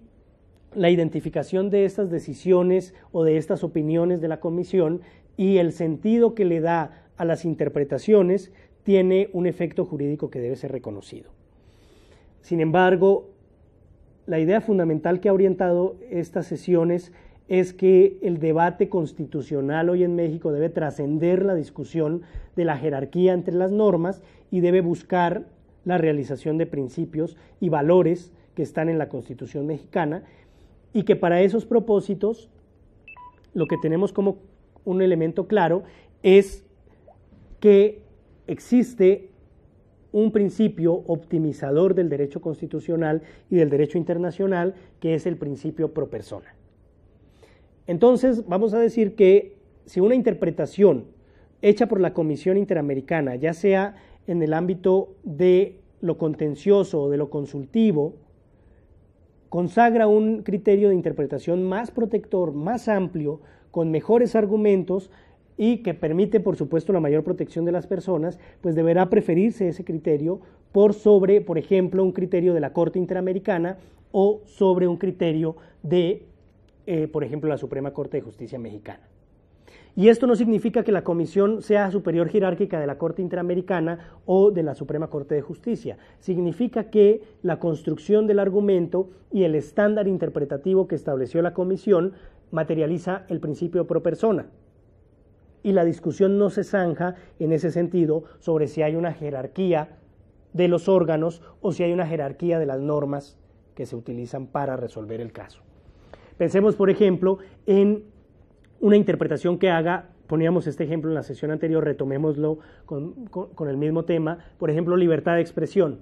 la identificación de estas decisiones o de estas opiniones de la Comisión y el sentido que le da a las interpretaciones tiene un efecto jurídico que debe ser reconocido. Sin embargo, la idea fundamental que ha orientado estas sesiones es que el debate constitucional hoy en México debe trascender la discusión de la jerarquía entre las normas y debe buscar la realización de principios y valores que están en la Constitución mexicana, y que para esos propósitos lo que tenemos como un elemento claro es que existe un principio optimizador del derecho constitucional y del derecho internacional, que es el principio pro persona. Entonces, vamos a decir que si una interpretación hecha por la Comisión Interamericana, ya sea en el ámbito de lo contencioso o de lo consultivo, consagra un criterio de interpretación más protector, más amplio, con mejores argumentos y que permite, por supuesto, la mayor protección de las personas, pues deberá preferirse ese criterio por sobre, por ejemplo, un criterio de la Corte Interamericana o sobre un criterio de por ejemplo, la Suprema Corte de Justicia Mexicana. Y esto no significa que la Comisión sea superior jerárquica de la Corte Interamericana o de la Suprema Corte de Justicia. Significa que la construcción del argumento y el estándar interpretativo que estableció la Comisión materializa el principio pro persona. Y la discusión no se zanja en ese sentido sobre si hay una jerarquía de los órganos o si hay una jerarquía de las normas que se utilizan para resolver el caso. Pensemos, por ejemplo, en una interpretación que haga, poníamos este ejemplo en la sesión anterior, retomémoslo con el mismo tema, por ejemplo, libertad de expresión.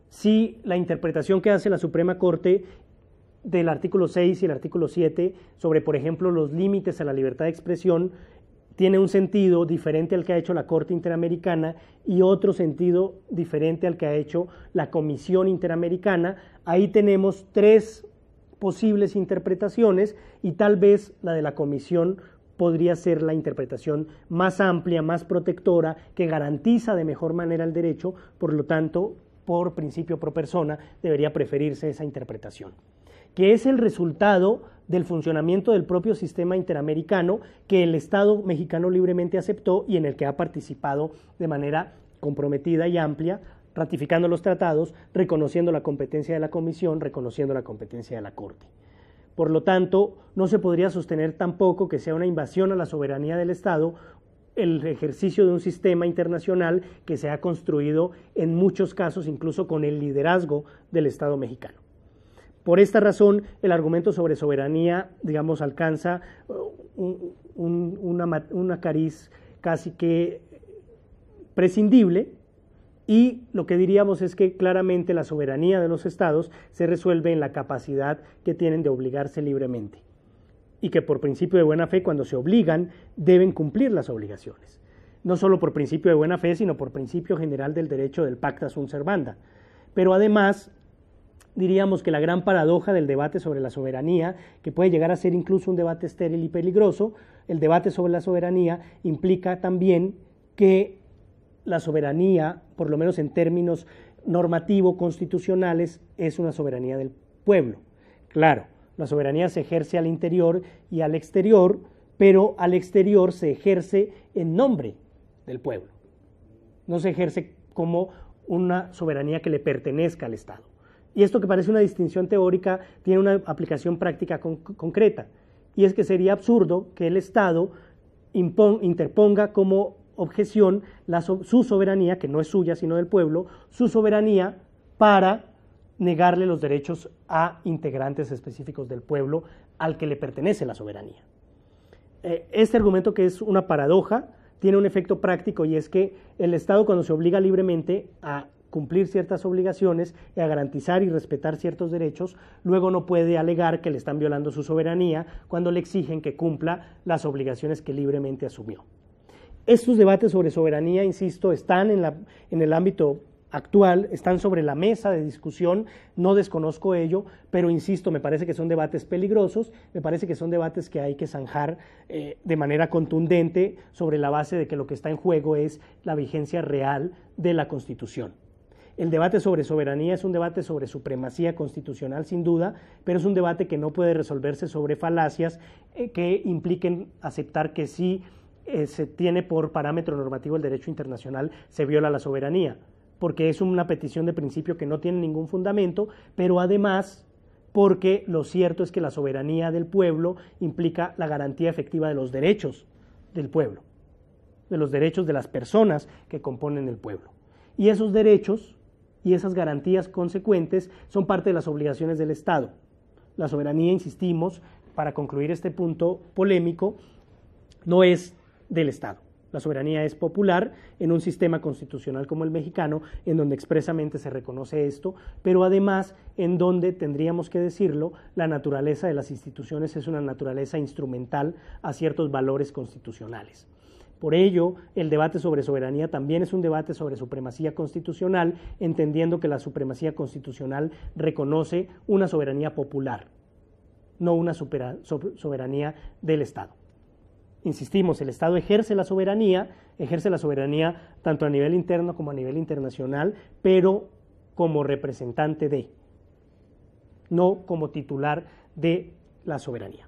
Si la interpretación que hace la Suprema Corte del artículo 6 y el artículo 7 sobre, por ejemplo, los límites a la libertad de expresión, tiene un sentido diferente al que ha hecho la Corte Interamericana y otro sentido diferente al que ha hecho la Comisión Interamericana, ahí tenemos tres posibles interpretaciones y tal vez la de la Comisión podría ser la interpretación más amplia, más protectora, que garantiza de mejor manera el derecho, por lo tanto, por principio pro persona, debería preferirse esa interpretación, que es el resultado del funcionamiento del propio sistema interamericano que el Estado mexicano libremente aceptó y en el que ha participado de manera comprometida y amplia, ratificando los tratados, reconociendo la competencia de la Comisión, reconociendo la competencia de la Corte. Por lo tanto, no se podría sostener tampoco que sea una invasión a la soberanía del Estado el ejercicio de un sistema internacional que se ha construido en muchos casos incluso con el liderazgo del Estado mexicano. Por esta razón, el argumento sobre soberanía, digamos, alcanza una cariz casi que prescindible, y lo que diríamos es que claramente la soberanía de los estados se resuelve en la capacidad que tienen de obligarse libremente, y que por principio de buena fe, cuando se obligan, deben cumplir las obligaciones. No solo por principio de buena fe, sino por principio general del derecho del pacta sunt servanda. Pero además, diríamos que la gran paradoja del debate sobre la soberanía, que puede llegar a ser incluso un debate estéril y peligroso, el debate sobre la soberanía implica también que la soberanía, por lo menos en términos normativo-constitucionales, es una soberanía del pueblo. Claro, la soberanía se ejerce al interior y al exterior, pero al exterior se ejerce en nombre del pueblo. No se ejerce como una soberanía que le pertenezca al Estado. Y esto, que parece una distinción teórica, tiene una aplicación práctica concreta, y es que sería absurdo que el Estado interponga como objeción su soberanía, que no es suya sino del pueblo, su soberanía para negarle los derechos a integrantes específicos del pueblo al que le pertenece la soberanía. Este argumento, que es una paradoja, tiene un efecto práctico, y es que el Estado, cuando se obliga libremente a cumplir ciertas obligaciones y a garantizar y respetar ciertos derechos, luego no puede alegar que le están violando su soberanía cuando le exigen que cumpla las obligaciones que libremente asumió. Estos debates sobre soberanía, insisto, están en el ámbito actual, están sobre la mesa de discusión, no desconozco ello, pero insisto, me parece que son debates peligrosos, me parece que son debates que hay que zanjar de manera contundente sobre la base de que lo que está en juego es la vigencia real de la Constitución. El debate sobre soberanía es un debate sobre supremacía constitucional, sin duda, pero es un debate que no puede resolverse sobre falacias que impliquen aceptar que sí se tiene por parámetro normativo el derecho internacional, se viola la soberanía, porque es una petición de principio que no tiene ningún fundamento, pero además porque lo cierto es que la soberanía del pueblo implica la garantía efectiva de los derechos del pueblo, de los derechos de las personas que componen el pueblo. Y esos derechos y esas garantías consecuentes son parte de las obligaciones del Estado. La soberanía, insistimos, para concluir este punto polémico, no es del Estado. La soberanía es popular en un sistema constitucional como el mexicano, en donde expresamente se reconoce esto, pero además en donde, tendríamos que decirlo, la naturaleza de las instituciones es una naturaleza instrumental a ciertos valores constitucionales. Por ello, el debate sobre soberanía también es un debate sobre supremacía constitucional, entendiendo que la supremacía constitucional reconoce una soberanía popular, no una soberanía del Estado. Insistimos, el Estado ejerce la soberanía tanto a nivel interno como a nivel internacional, pero como representante de, no como titular de la soberanía.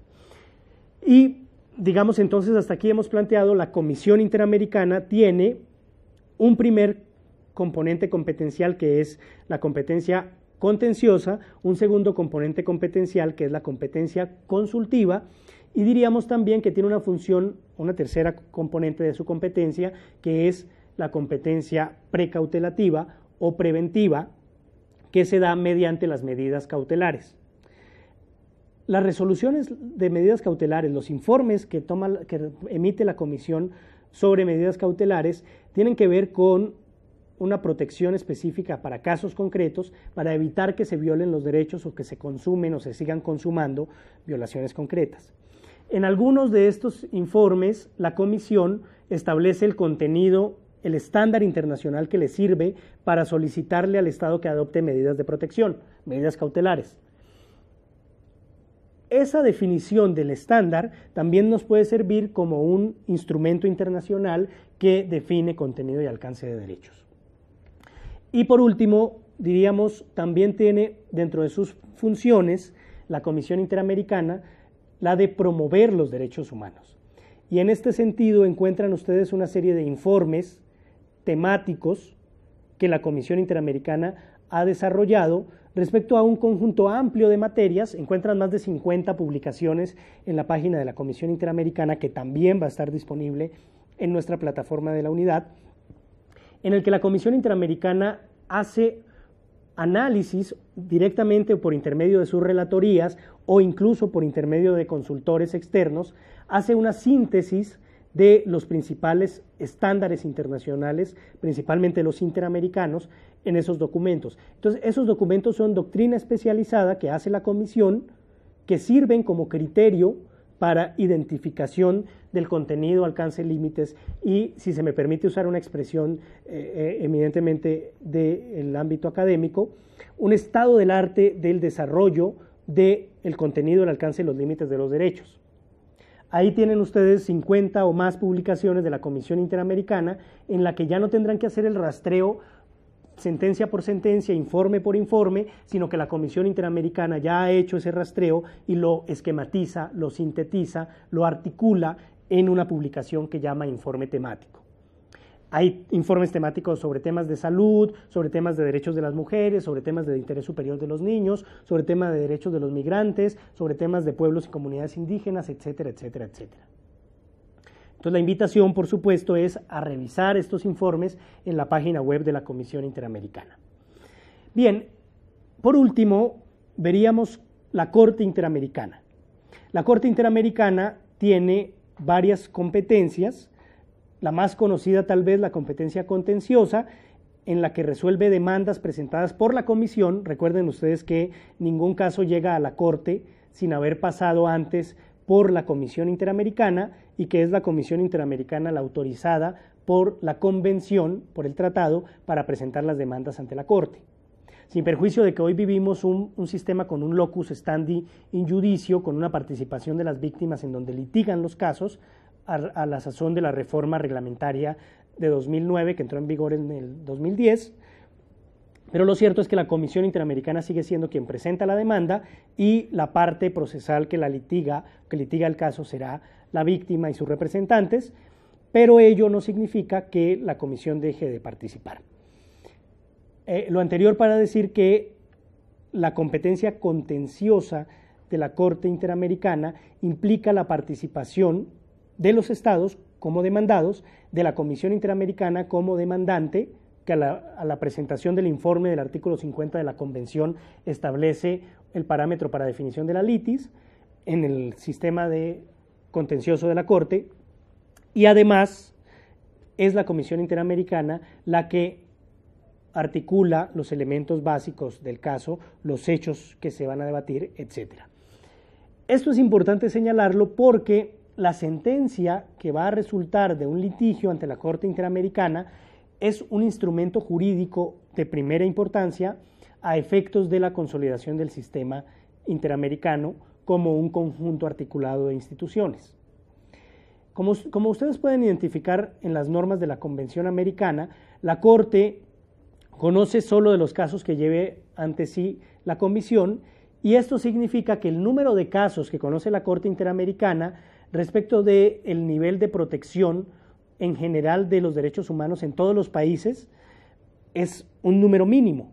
Y digamos entonces, hasta aquí hemos planteado, la Comisión Interamericana tiene un primer componente competencial, que es la competencia contenciosa, un segundo componente competencial, que es la competencia consultiva, y diríamos también que tiene una función, una tercera componente de su competencia, que es la competencia precautelativa o preventiva, que se da mediante las medidas cautelares. Las resoluciones de medidas cautelares, los informes que emite la Comisión sobre medidas cautelares, tienen que ver con una protección específica para casos concretos, para evitar que se violen los derechos o que se consumen o se sigan consumando violaciones concretas. En algunos de estos informes, la Comisión establece el contenido, el estándar internacional que le sirve para solicitarle al Estado que adopte medidas de protección, medidas cautelares. Esa definición del estándar también nos puede servir como un instrumento internacional que define contenido y alcance de derechos. Y por último, diríamos, también tiene dentro de sus funciones la Comisión Interamericana la de promover los derechos humanos. Y en este sentido encuentran ustedes una serie de informes temáticos que la Comisión Interamericana ha desarrollado respecto a un conjunto amplio de materias. Encuentran más de 50 publicaciones en la página de la Comisión Interamericana, que también va a estar disponible en nuestra plataforma de la unidad, en el que la Comisión Interamericana hace análisis directamente o por intermedio de sus relatorías o incluso por intermedio de consultores externos, hace una síntesis de los principales estándares internacionales, principalmente los interamericanos, en esos documentos. Entonces, esos documentos son doctrina especializada que hace la Comisión, que sirven como criterio para identificación del contenido, alcance, límites y, si se me permite usar una expresión eminentemente del ámbito académico, un estado del arte del desarrollo del contenido, el alcance y los límites de los derechos. Ahí tienen ustedes 50 o más publicaciones de la Comisión Interamericana en la que ya no tendrán que hacer el rastreo sentencia por sentencia, informe por informe, sino que la Comisión Interamericana ya ha hecho ese rastreo y lo esquematiza, lo sintetiza, lo articula en una publicación que llama informe temático. Hay informes temáticos sobre temas de salud, sobre temas de derechos de las mujeres, sobre temas de interés superior de los niños, sobre temas de derechos de los migrantes, sobre temas de pueblos y comunidades indígenas, etcétera, etcétera, etcétera. Entonces la invitación, por supuesto, es a revisar estos informes en la página web de la Comisión Interamericana. Bien, por último, veríamos la Corte Interamericana. La Corte Interamericana tiene varias competencias, la más conocida tal vez la competencia contenciosa, en la que resuelve demandas presentadas por la Comisión. Recuerden ustedes que ningún caso llega a la Corte sin haber pasado antes por la Comisión Interamericana y que es la Comisión Interamericana la autorizada por la Convención, por el tratado, para presentar las demandas ante la Corte. Sin perjuicio de que hoy vivimos un sistema con un locus standi in judicio, con una participación de las víctimas en donde litigan los casos, a la sazón de la reforma reglamentaria de 2009 que entró en vigor en el 2010, pero lo cierto es que la Comisión Interamericana sigue siendo quien presenta la demanda y la parte procesal que litiga el caso será la víctima y sus representantes, pero ello no significa que la Comisión deje de participar. Lo anterior para decir que la competencia contenciosa de la Corte Interamericana implica la participación de los estados como demandados, de la Comisión Interamericana como demandante, que a la presentación del informe del artículo 50 de la Convención establece el parámetro para definición de la litis en el sistema de contencioso de la Corte, y además es la Comisión Interamericana la que articula los elementos básicos del caso, los hechos que se van a debatir, etc. Esto es importante señalarlo porque la sentencia que va a resultar de un litigio ante la Corte Interamericana es un instrumento jurídico de primera importancia a efectos de la consolidación del sistema interamericano como un conjunto articulado de instituciones. Como ustedes pueden identificar en las normas de la Convención Americana, la Corte conoce solo de los casos que lleve ante sí la Comisión, y esto significa que el número de casos que conoce la Corte Interamericana respecto del nivel de protección en general de los derechos humanos en todos los países es un número mínimo,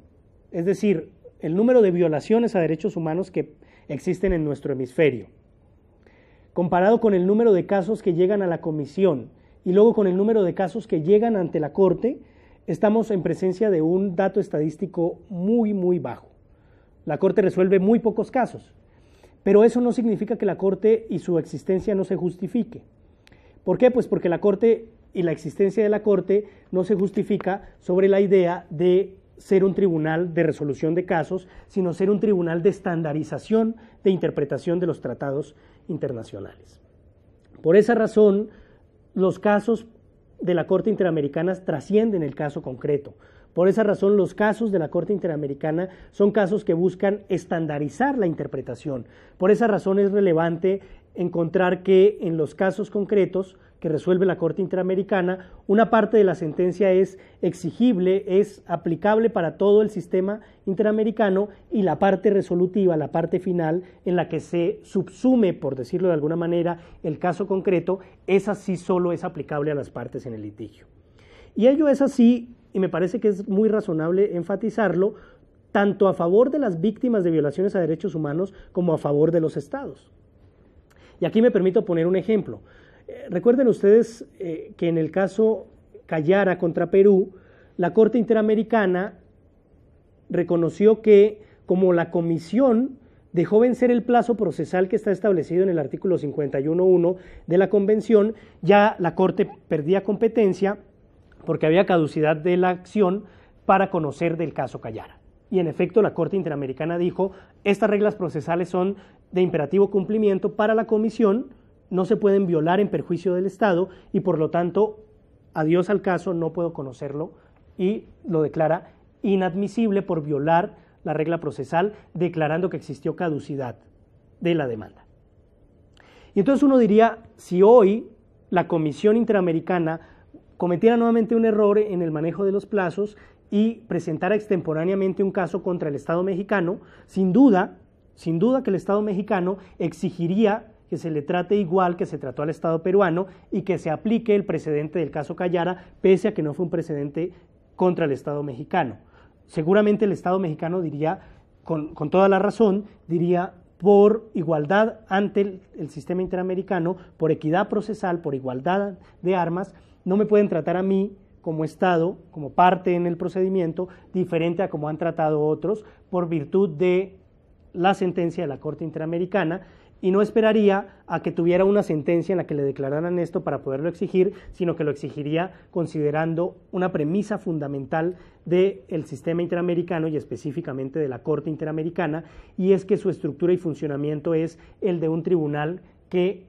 es decir, el número de violaciones a derechos humanos que existen en nuestro hemisferio, comparado con el número de casos que llegan a la Comisión y luego con el número de casos que llegan ante la Corte, estamos en presencia de un dato estadístico muy, muy bajo. La Corte resuelve muy pocos casos, pero eso no significa que la Corte y su existencia no se justifique. ¿Por qué? Pues porque la Corte y la existencia de la Corte no se justifica sobre la idea de ser un tribunal de resolución de casos, sino ser un tribunal de estandarización de interpretación de los tratados internacionales. Por esa razón, los casos de la Corte Interamericana trascienden el caso concreto. Por esa razón, los casos de la Corte Interamericana son casos que buscan estandarizar la interpretación. Por esa razón es relevante encontrar que en los casos concretos que resuelve la Corte Interamericana, una parte de la sentencia es exigible, es aplicable para todo el sistema interamericano, y la parte resolutiva, la parte final, en la que se subsume, por decirlo de alguna manera, el caso concreto, esa sí solo es aplicable a las partes en el litigio. Y ello es así, y me parece que es muy razonable enfatizarlo, tanto a favor de las víctimas de violaciones a derechos humanos como a favor de los estados. Y aquí me permito poner un ejemplo. Recuerden ustedes que en el caso Callara contra Perú, la Corte Interamericana reconoció que, como la Comisión dejó vencer el plazo procesal que está establecido en el artículo 51.1 de la Convención, ya la Corte perdía competencia porque había caducidad de la acción para conocer del caso Callara. Y en efecto, la Corte Interamericana dijo, estas reglas procesales son de imperativo cumplimiento para la Comisión, no se pueden violar en perjuicio del Estado, y por lo tanto, adiós al caso, no puedo conocerlo, y lo declara inadmisible por violar la regla procesal, declarando que existió caducidad de la demanda. Y entonces uno diría, si hoy la Comisión Interamericana cometiera nuevamente un error en el manejo de los plazos y presentara extemporáneamente un caso contra el Estado mexicano, sin duda que el Estado mexicano exigiría que se le trate igual que se trató al Estado peruano y que se aplique el precedente del caso Callara, pese a que no fue un precedente contra el Estado mexicano. Seguramente el Estado mexicano diría, con toda la razón, diría, por igualdad ante el sistema interamericano, por equidad procesal, por igualdad de armas, no me pueden tratar a mí como Estado, como parte en el procedimiento, diferente a como han tratado otros, por virtud de la sentencia de la Corte Interamericana, y no esperaría a que tuviera una sentencia en la que le declararan esto para poderlo exigir, sino que lo exigiría considerando una premisa fundamental del sistema interamericano y específicamente de la Corte Interamericana, y es que su estructura y funcionamiento es el de un tribunal que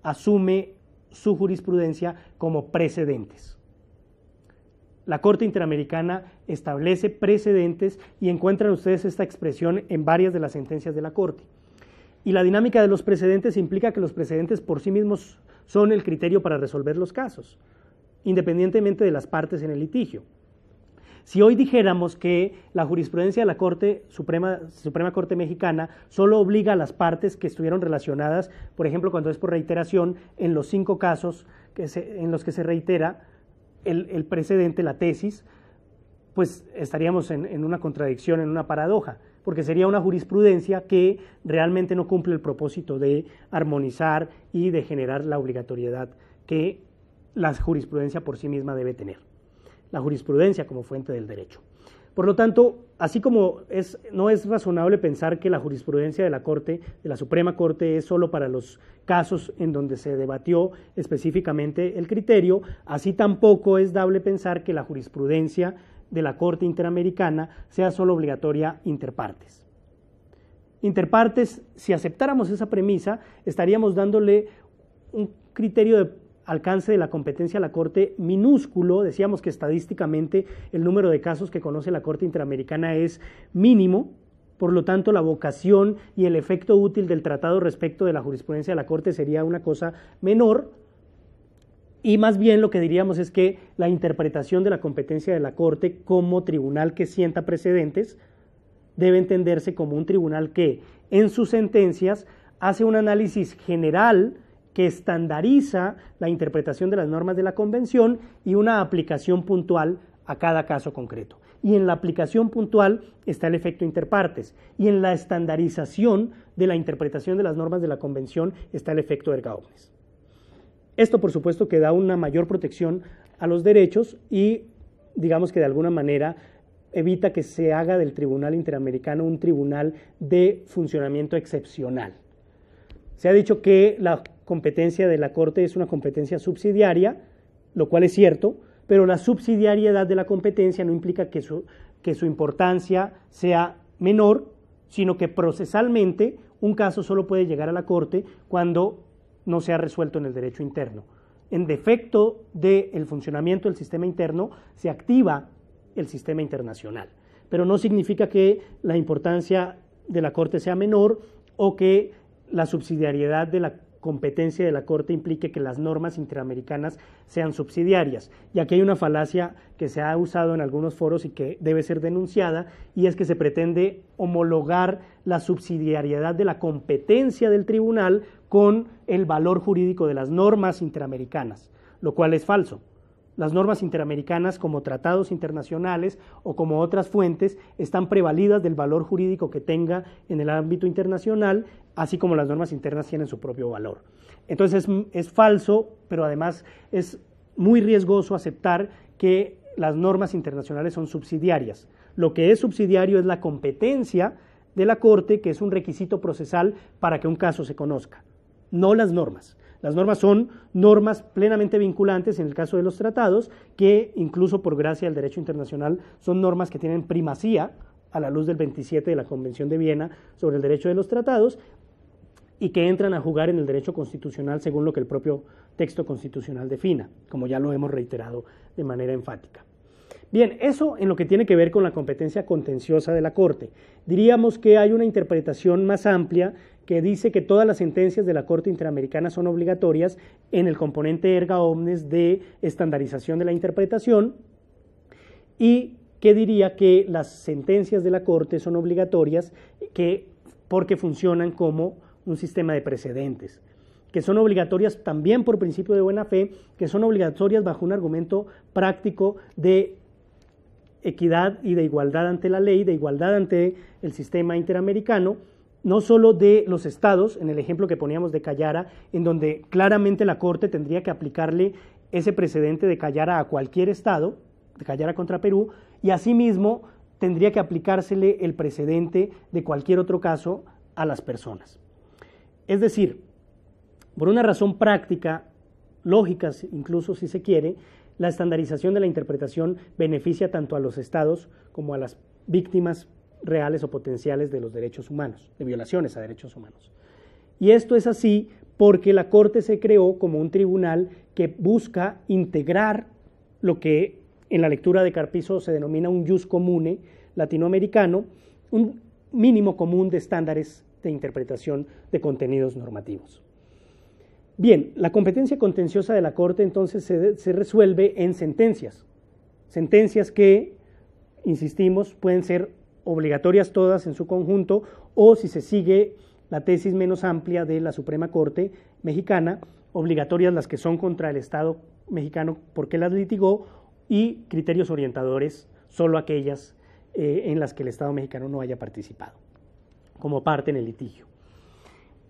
asume su jurisprudencia como precedentes. La Corte Interamericana establece precedentes y encuentran ustedes esta expresión en varias de las sentencias de la Corte. Y la dinámica de los precedentes implica que los precedentes por sí mismos son el criterio para resolver los casos, independientemente de las partes en el litigio. Si hoy dijéramos que la jurisprudencia de la Suprema Corte Mexicana solo obliga a las partes que estuvieron relacionadas, por ejemplo, cuando es por reiteración, en los 5 casos en los que se reitera el precedente, la tesis, pues estaríamos en una contradicción, en una paradoja, porque sería una jurisprudencia que realmente no cumple el propósito de armonizar y de generar la obligatoriedad que la jurisprudencia por sí misma debe tener, la jurisprudencia como fuente del derecho. Por lo tanto, así como no es razonable pensar que la jurisprudencia de la Corte, de la Suprema Corte, es solo para los casos en donde se debatió específicamente el criterio, así tampoco es dable pensar que la jurisprudencia de la Corte Interamericana sea solo obligatoria interpartes. Interpartes, si aceptáramos esa premisa, estaríamos dándole un criterio de alcance de la competencia a la Corte minúsculo. Decíamos que estadísticamente el número de casos que conoce la Corte Interamericana es mínimo, por lo tanto la vocación y el efecto útil del tratado respecto de la jurisprudencia de la Corte sería una cosa menor, y más bien lo que diríamos es que la interpretación de la competencia de la Corte como tribunal que sienta precedentes debe entenderse como un tribunal que en sus sentencias hace un análisis general que estandariza la interpretación de las normas de la Convención y una aplicación puntual a cada caso concreto. Y en la aplicación puntual está el efecto interpartes, y en la estandarización de la interpretación de las normas de la Convención está el efecto erga omnes. Esto, por supuesto, que da una mayor protección a los derechos y, digamos que de alguna manera, evita que se haga del Tribunal Interamericano un tribunal de funcionamiento excepcional. Se ha dicho que la competencia de la Corte es una competencia subsidiaria, lo cual es cierto, pero la subsidiariedad de la competencia no implica que su importancia sea menor, sino que procesalmente un caso solo puede llegar a la Corte cuando no se ha resuelto en el derecho interno. En defecto del funcionamiento del sistema interno, se activa el sistema internacional, pero no significa que la importancia de la Corte sea menor o que la subsidiariedad de la competencia de la Corte implique que las normas interamericanas sean subsidiarias. Y aquí hay una falacia que se ha usado en algunos foros y que debe ser denunciada, y es que se pretende homologar la subsidiariedad de la competencia del tribunal con el valor jurídico de las normas interamericanas, lo cual es falso. Las normas interamericanas, como tratados internacionales o como otras fuentes, están prevalidas del valor jurídico que tenga en el ámbito internacional, así como las normas internas tienen su propio valor. Entonces es falso, pero además es muy riesgoso aceptar que las normas internacionales son subsidiarias. Lo que es subsidiario es la competencia de la Corte, que es un requisito procesal para que un caso se conozca, no las normas. Las normas son normas plenamente vinculantes en el caso de los tratados, que incluso por gracia del derecho internacional son normas que tienen primacía a la luz del 27 de la Convención de Viena sobre el derecho de los tratados y que entran a jugar en el derecho constitucional según lo que el propio texto constitucional defina, como ya lo hemos reiterado de manera enfática. Bien, eso en lo que tiene que ver con la competencia contenciosa de la Corte. Diríamos que hay una interpretación más amplia que dice que todas las sentencias de la Corte Interamericana son obligatorias en el componente erga omnes de estandarización de la interpretación, y que diría que las sentencias de la Corte son obligatorias porque funcionan como un sistema de precedentes, que son obligatorias también por principio de buena fe, que son obligatorias bajo un argumento práctico de equidad y de igualdad ante la ley, de igualdad ante el sistema interamericano, no solo de los estados, en el ejemplo que poníamos de Callara, en donde claramente la Corte tendría que aplicarle ese precedente de Callara a cualquier estado, de Callara contra Perú, y asimismo tendría que aplicársele el precedente de cualquier otro caso a las personas. Es decir, por una razón práctica, lógica incluso si se quiere, la estandarización de la interpretación beneficia tanto a los estados como a las víctimas reales o potenciales de los derechos humanos, de violaciones a derechos humanos. Y esto es así porque la Corte se creó como un tribunal que busca integrar lo que en la lectura de Carpizo se denomina un jus comune latinoamericano, un mínimo común de estándares de interpretación de contenidos normativos. Bien, la competencia contenciosa de la Corte entonces se resuelve en sentencias que, insistimos, pueden ser obligatorias todas en su conjunto, o si se sigue la tesis menos amplia de la Suprema Corte mexicana, obligatorias las que son contra el Estado mexicano porque las litigó, y criterios orientadores solo aquellas en las que el Estado mexicano no haya participado como parte en el litigio.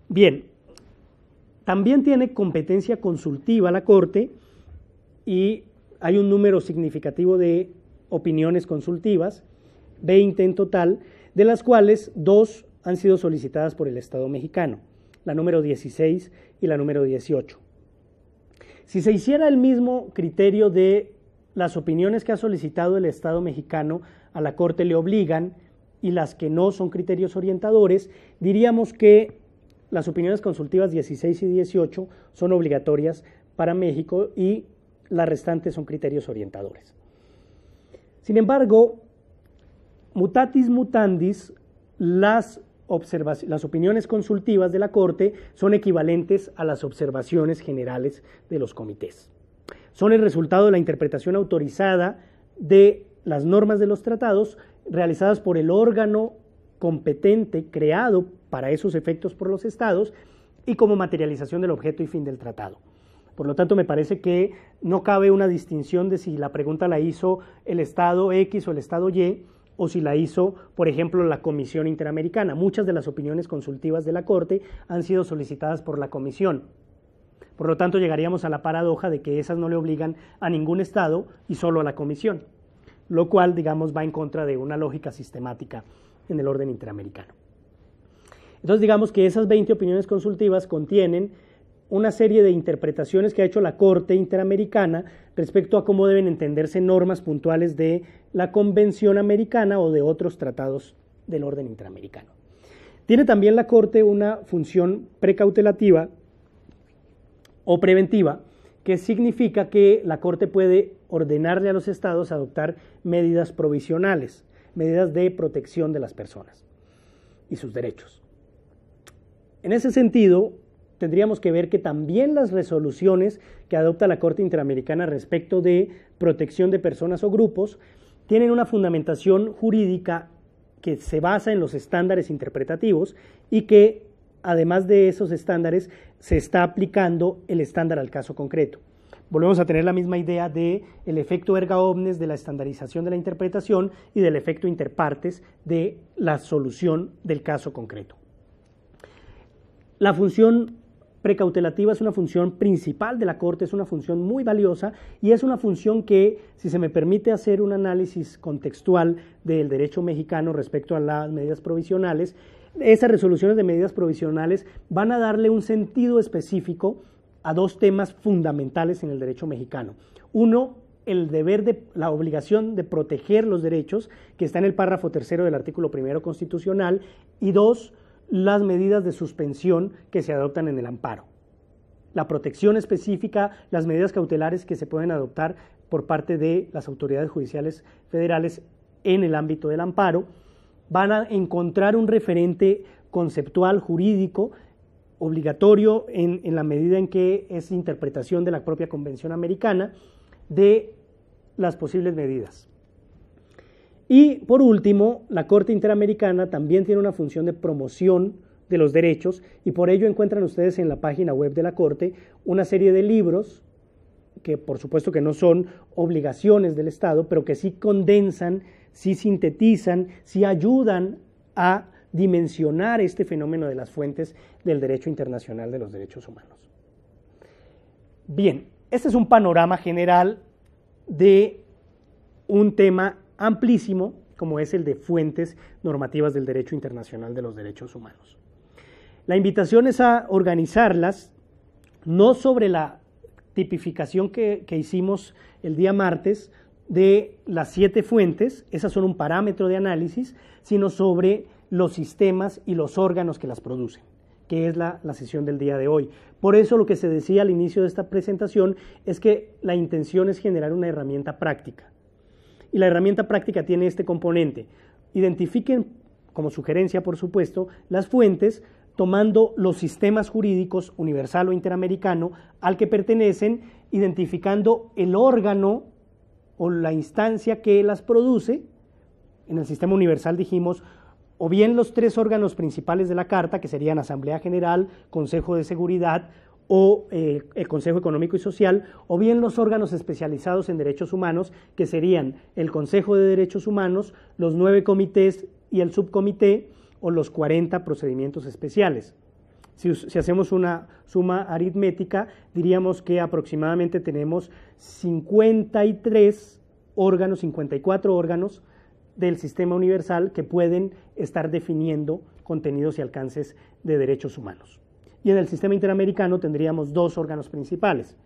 Bien, también tiene competencia consultiva la Corte, y hay un número significativo de opiniones consultivas, 20 en total, de las cuales 2 han sido solicitadas por el Estado mexicano, la número 16 y la número 18. Si se hiciera el mismo criterio de las opiniones que ha solicitado el Estado mexicano a la Corte le obligan, y las que no son criterios orientadores, diríamos que las opiniones consultivas 16 y 18 son obligatorias para México y las restantes son criterios orientadores. Sin embargo, mutatis mutandis, las opiniones consultivas de la Corte son equivalentes a las observaciones generales de los comités. Son el resultado de la interpretación autorizada de las normas de los tratados realizadas por el órgano competente creado para esos efectos por los estados y como materialización del objeto y fin del tratado. Por lo tanto, me parece que no cabe una distinción de si la pregunta la hizo el Estado X o el Estado Y, o si la hizo, por ejemplo, la Comisión Interamericana. Muchas de las opiniones consultivas de la Corte han sido solicitadas por la Comisión. Por lo tanto, llegaríamos a la paradoja de que esas no le obligan a ningún Estado y solo a la Comisión, lo cual, digamos, va en contra de una lógica sistemática en el orden interamericano. Entonces, digamos que esas 20 opiniones consultivas contienen una serie de interpretaciones que ha hecho la Corte Interamericana respecto a cómo deben entenderse normas puntuales de la Convención Americana o de otros tratados del orden interamericano. Tiene también la Corte una función precautelativa o preventiva, que significa que la Corte puede ordenarle a los estados adoptar medidas provisionales, medidas de protección de las personas y sus derechos. En ese sentido, tendríamos que ver que también las resoluciones que adopta la Corte Interamericana respecto de protección de personas o grupos tienen una fundamentación jurídica que se basa en los estándares interpretativos y que, además de esos estándares, se está aplicando el estándar al caso concreto. Volvemos a tener la misma idea del efecto erga omnes de la estandarización de la interpretación y del efecto interpartes de la solución del caso concreto. La función precautelativa es una función principal de la Corte, es una función muy valiosa y es una función que, si se me permite hacer un análisis contextual del derecho mexicano respecto a las medidas provisionales, esas resoluciones de medidas provisionales van a darle un sentido específico a dos temas fundamentales en el derecho mexicano. Uno, el deber de la obligación de proteger los derechos, que está en el párrafo tercero del artículo primero constitucional, y dos, las medidas de suspensión que se adoptan en el amparo. La protección específica, las medidas cautelares que se pueden adoptar por parte de las autoridades judiciales federales en el ámbito del amparo, van a encontrar un referente conceptual, jurídico, obligatorio en la medida en que es interpretación de la propia Convención Americana de las posibles medidas. Y por último, la Corte Interamericana también tiene una función de promoción de los derechos y por ello encuentran ustedes en la página web de la Corte una serie de libros que por supuesto que no son obligaciones del Estado, pero que sí condensan, sí sintetizan, sí ayudan a dimensionar este fenómeno de las fuentes del derecho internacional de los derechos humanos. Bien, este es un panorama general de un tema amplísimo como es el de fuentes normativas del derecho internacional de los derechos humanos. La invitación es a organizarlas no sobre la tipificación que hicimos el día martes de las 7 fuentes, esas son un parámetro de análisis, sino sobre los sistemas y los órganos que las producen, que es la sesión del día de hoy. Por eso lo que se decía al inicio de esta presentación es que la intención es generar una herramienta práctica. Y la herramienta práctica tiene este componente. Identifiquen, como sugerencia por supuesto, las fuentes tomando los sistemas jurídicos universal o interamericano al que pertenecen, identificando el órgano o la instancia que las produce. En el sistema universal dijimos o bien los 3 órganos principales de la Carta, que serían Asamblea General, Consejo de Seguridad o el Consejo Económico y Social, o bien los órganos especializados en derechos humanos, que serían el Consejo de Derechos Humanos, los 9 comités y el subcomité, o los 40 procedimientos especiales. Si hacemos una suma aritmética, diríamos que aproximadamente tenemos 53 órganos, 54 órganos del sistema universal que pueden estar definiendo contenidos y alcances de derechos humanos. Y en el sistema interamericano tendríamos 2 órganos principales.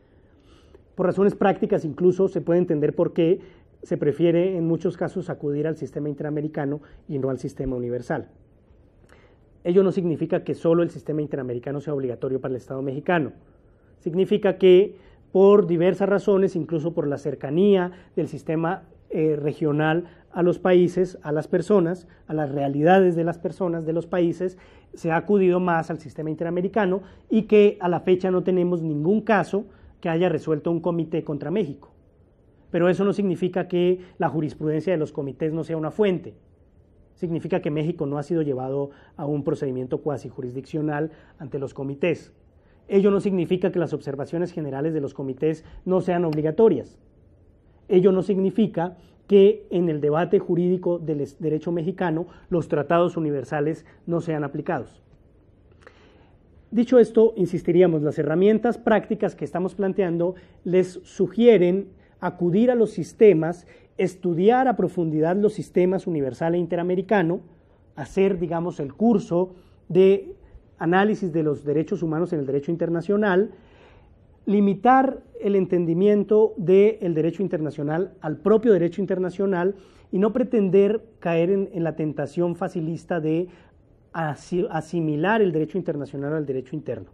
Por razones prácticas incluso se puede entender por qué se prefiere en muchos casos acudir al sistema interamericano y no al sistema universal. Ello no significa que solo el sistema interamericano sea obligatorio para el Estado mexicano. Significa que por diversas razones, incluso por la cercanía del sistema regional a los países, a las personas, a las realidades de las personas de los países, se ha acudido más al sistema interamericano y que a la fecha no tenemos ningún caso que haya resuelto un comité contra México. Pero eso no significa que la jurisprudencia de los comités no sea una fuente. Significa que México no ha sido llevado a un procedimiento cuasi jurisdiccional ante los comités. Ello no significa que las observaciones generales de los comités no sean obligatorias. Ello no significa que en el debate jurídico del derecho mexicano los tratados universales no sean aplicados. Dicho esto, insistiríamos, las herramientas prácticas que estamos planteando les sugieren acudir a los sistemas, estudiar a profundidad los sistemas universal e interamericano, hacer, digamos, el curso de análisis de los derechos humanos en el derecho internacional, limitar el entendimiento del derecho internacional al propio derecho internacional y no pretender caer en la tentación facilista de asimilar el derecho internacional al derecho interno.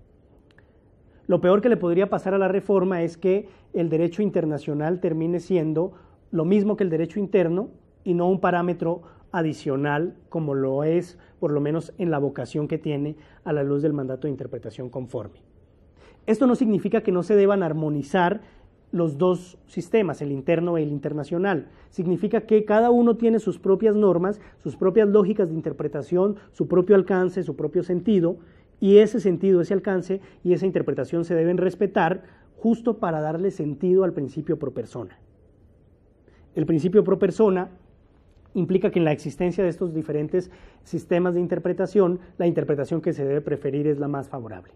Lo peor que le podría pasar a la reforma es que el derecho internacional termine siendo lo mismo que el derecho interno y no un parámetro adicional como lo es, por lo menos en la vocación que tiene a la luz del mandato de interpretación conforme. Esto no significa que no se deban armonizar los dos sistemas, el interno y el internacional. Significa que cada uno tiene sus propias normas, sus propias lógicas de interpretación, su propio alcance, su propio sentido, y ese sentido, ese alcance y esa interpretación se deben respetar justo para darle sentido al principio pro persona. El principio pro persona implica que en la existencia de estos diferentes sistemas de interpretación, la interpretación que se debe preferir es la más favorable.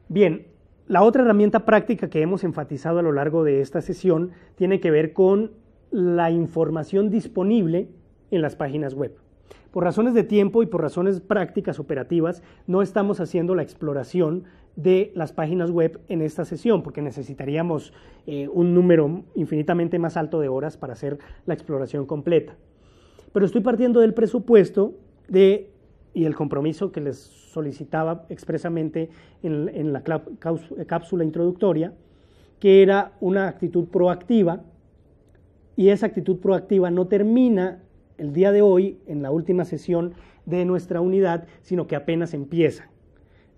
Bien, la otra herramienta práctica que hemos enfatizado a lo largo de esta sesión tiene que ver con la información disponible en las páginas web. Por razones de tiempo y por razones prácticas operativas, no estamos haciendo la exploración de las páginas web en esta sesión, porque necesitaríamos un número infinitamente más alto de horas para hacer la exploración completa. Pero estoy partiendo del presupuesto y el compromiso que les solicitaba expresamente en la cápsula introductoria, que era una actitud proactiva, y esa actitud proactiva no termina el día de hoy en la última sesión de nuestra unidad, sino que apenas empieza.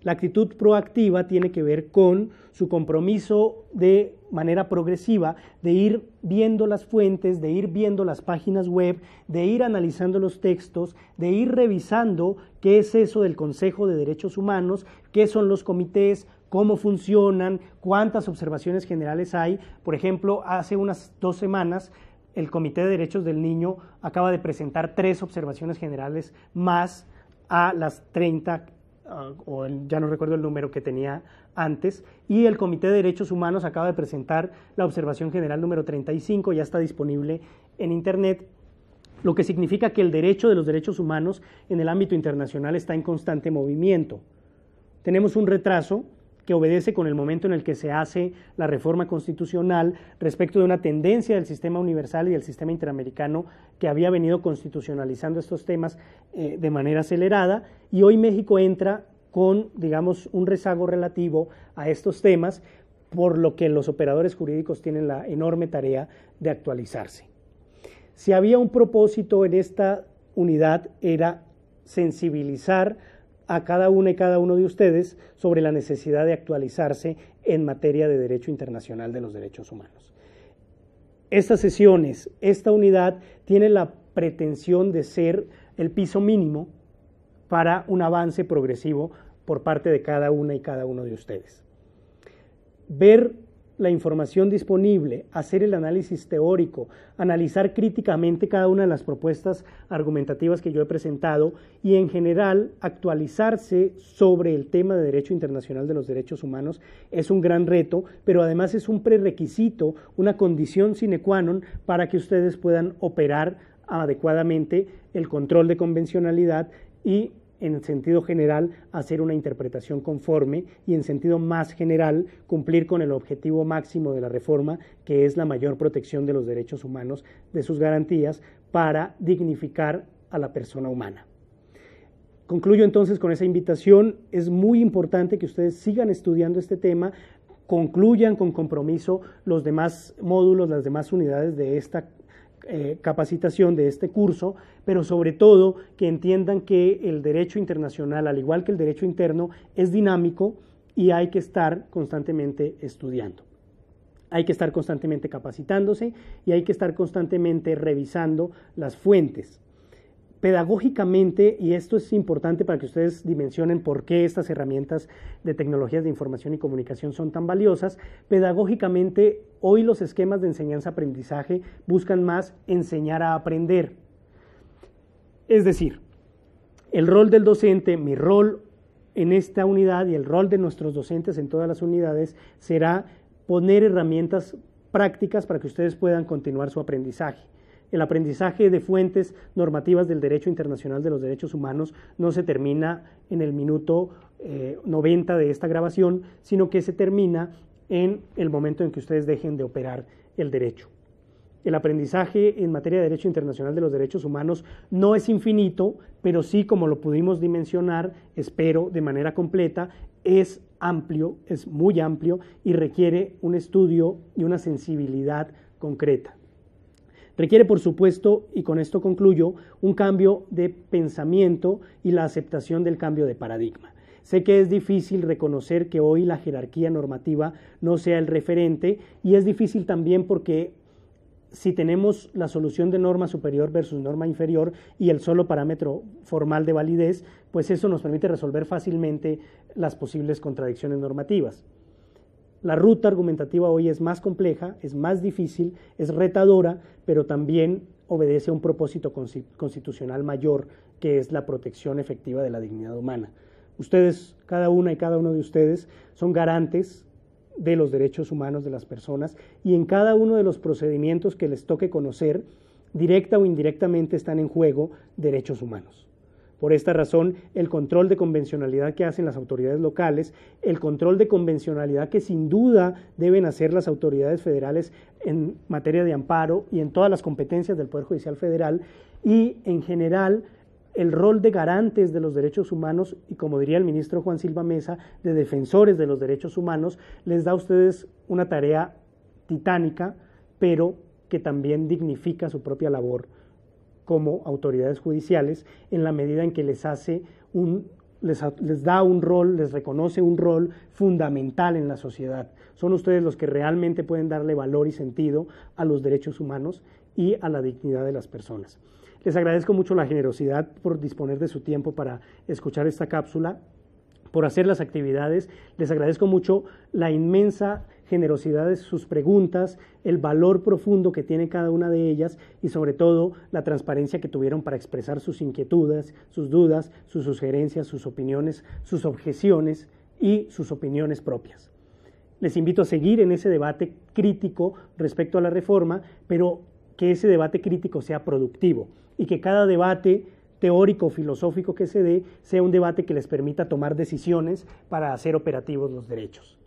La actitud proactiva tiene que ver con su compromiso de manera progresiva, de ir viendo las fuentes, de ir viendo las páginas web, de ir analizando los textos, de ir revisando qué es eso del Consejo de Derechos Humanos, qué son los comités, cómo funcionan, cuántas observaciones generales hay. Por ejemplo, hace unas 2 semanas, el Comité de Derechos del Niño acaba de presentar 3 observaciones generales más a las 30 ya no recuerdo el número que tenía antes, y el Comité de Derechos Humanos acaba de presentar la observación general número 35, ya está disponible en internet, lo que significa que el derecho de los derechos humanos en el ámbito internacional está en constante movimiento. Tenemos un retraso que obedece con el momento en el que se hace la reforma constitucional respecto de una tendencia del sistema universal y del sistema interamericano que había venido constitucionalizando estos temas de manera acelerada, y hoy México entra con, digamos, un rezago relativo a estos temas, por lo que los operadores jurídicos tienen la enorme tarea de actualizarse. Si había un propósito en esta unidad, era sensibilizar a cada una y cada uno de ustedes sobre la necesidad de actualizarse en materia de derecho internacional de los derechos humanos. Estas sesiones, esta unidad tiene la pretensión de ser el piso mínimo para un avance progresivo por parte de cada una y cada uno de ustedes. Ver la información disponible, hacer el análisis teórico, analizar críticamente cada una de las propuestas argumentativas que yo he presentado y en general actualizarse sobre el tema de derecho internacional de los derechos humanos es un gran reto, pero además es un prerequisito, una condición sine qua non para que ustedes puedan operar adecuadamente el control de convencionalidad y en sentido general hacer una interpretación conforme y en sentido más general cumplir con el objetivo máximo de la reforma, que es la mayor protección de los derechos humanos, de sus garantías, para dignificar a la persona humana. Concluyo entonces con esa invitación. Es muy importante que ustedes sigan estudiando este tema, concluyan con compromiso los demás módulos, las demás unidades de esta capacitación, de este curso, pero sobre todo que entiendan que el derecho internacional, al igual que el derecho interno, es dinámico y hay que estar constantemente estudiando. Hay que estar constantemente capacitándose y hay que estar constantemente revisando las fuentes. Pedagógicamente, y esto es importante para que ustedes dimensionen por qué estas herramientas de tecnologías de información y comunicación son tan valiosas, pedagógicamente hoy los esquemas de enseñanza-aprendizaje buscan más enseñar a aprender. Es decir, el rol del docente, mi rol en esta unidad y el rol de nuestros docentes en todas las unidades será poner herramientas prácticas para que ustedes puedan continuar su aprendizaje. El aprendizaje de fuentes normativas del derecho internacional de los derechos humanos no se termina en el minuto 90 de esta grabación, sino que se termina en el momento en que ustedes dejen de operar el derecho. El aprendizaje en materia de derecho internacional de los derechos humanos no es infinito, pero sí, como lo pudimos dimensionar, espero, de manera completa, es amplio, es muy amplio y requiere un estudio y una sensibilidad concreta. Requiere, por supuesto, y con esto concluyo, un cambio de pensamiento y la aceptación del cambio de paradigma. Sé que es difícil reconocer que hoy la jerarquía normativa no sea el referente, y es difícil también porque si tenemos la solución de norma superior versus norma inferior y el solo parámetro formal de validez, pues eso nos permite resolver fácilmente las posibles contradicciones normativas. La ruta argumentativa hoy es más compleja, es más difícil, es retadora, pero también obedece a un propósito constitucional mayor, que es la protección efectiva de la dignidad humana. Ustedes, cada una y cada uno de ustedes, son garantes de los derechos humanos de las personas, y en cada uno de los procedimientos que les toque conocer, directa o indirectamente están en juego derechos humanos. Por esta razón, el control de convencionalidad que hacen las autoridades locales, el control de convencionalidad que sin duda deben hacer las autoridades federales en materia de amparo y en todas las competencias del Poder Judicial Federal, y en general el rol de garantes de los derechos humanos, y como diría el ministro Juan Silva Mesa, de defensores de los derechos humanos, les da a ustedes una tarea titánica, pero que también dignifica su propia labor como autoridades judiciales, en la medida en que les da un rol, les reconoce un rol fundamental en la sociedad. Son ustedes los que realmente pueden darle valor y sentido a los derechos humanos y a la dignidad de las personas. Les agradezco mucho la generosidad por disponer de su tiempo para escuchar esta cápsula, por hacer las actividades. Les agradezco mucho la inmensa generosidad de sus preguntas, el valor profundo que tiene cada una de ellas, y sobre todo la transparencia que tuvieron para expresar sus inquietudes, sus dudas, sus sugerencias, sus opiniones, sus objeciones y sus opiniones propias. Les invito a seguir en ese debate crítico respecto a la reforma, pero que ese debate crítico sea productivo, y que cada debate teórico, filosófico que se dé, sea un debate que les permita tomar decisiones para hacer operativos los derechos.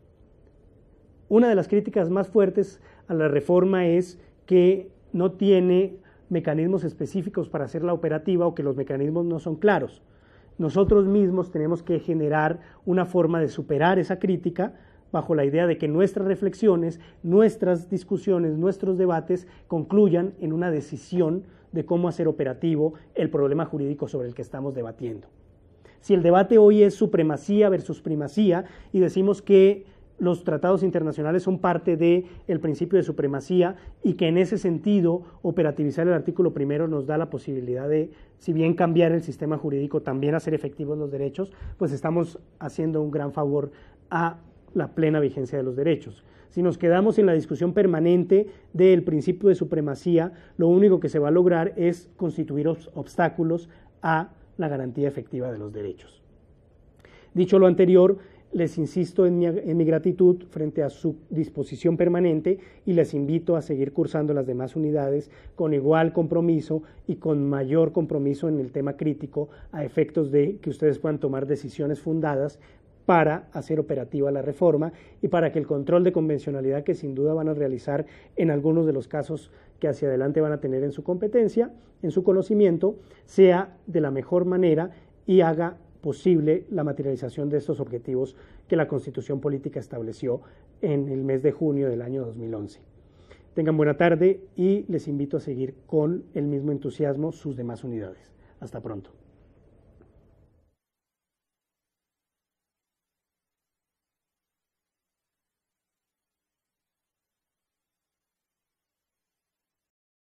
Una de las críticas más fuertes a la reforma es que no tiene mecanismos específicos para hacerla operativa, o que los mecanismos no son claros. Nosotros mismos tenemos que generar una forma de superar esa crítica, bajo la idea de que nuestras reflexiones, nuestras discusiones, nuestros debates concluyan en una decisión de cómo hacer operativo el problema jurídico sobre el que estamos debatiendo. Si el debate hoy es supremacía versus primacía, y decimos que los tratados internacionales son parte del principio de supremacía, y que en ese sentido operativizar el artículo primero nos da la posibilidad de, si bien cambiar el sistema jurídico, también hacer efectivos los derechos, pues estamos haciendo un gran favor a la plena vigencia de los derechos. Si nos quedamos en la discusión permanente del principio de supremacía, lo único que se va a lograr es constituir obstáculos a la garantía efectiva de los derechos. Dicho lo anterior, les insisto en mi gratitud frente a su disposición permanente, y les invito a seguir cursando las demás unidades con igual compromiso y con mayor compromiso en el tema crítico, a efectos de que ustedes puedan tomar decisiones fundadas para hacer operativa la reforma, y para que el control de convencionalidad que sin duda van a realizar en algunos de los casos que hacia adelante van a tener en su competencia, en su conocimiento, sea de la mejor manera y haga posible la materialización de estos objetivos que la Constitución Política estableció en el mes de junio del año 2011. Tengan buena tarde, y les invito a seguir con el mismo entusiasmo sus demás unidades. Hasta pronto.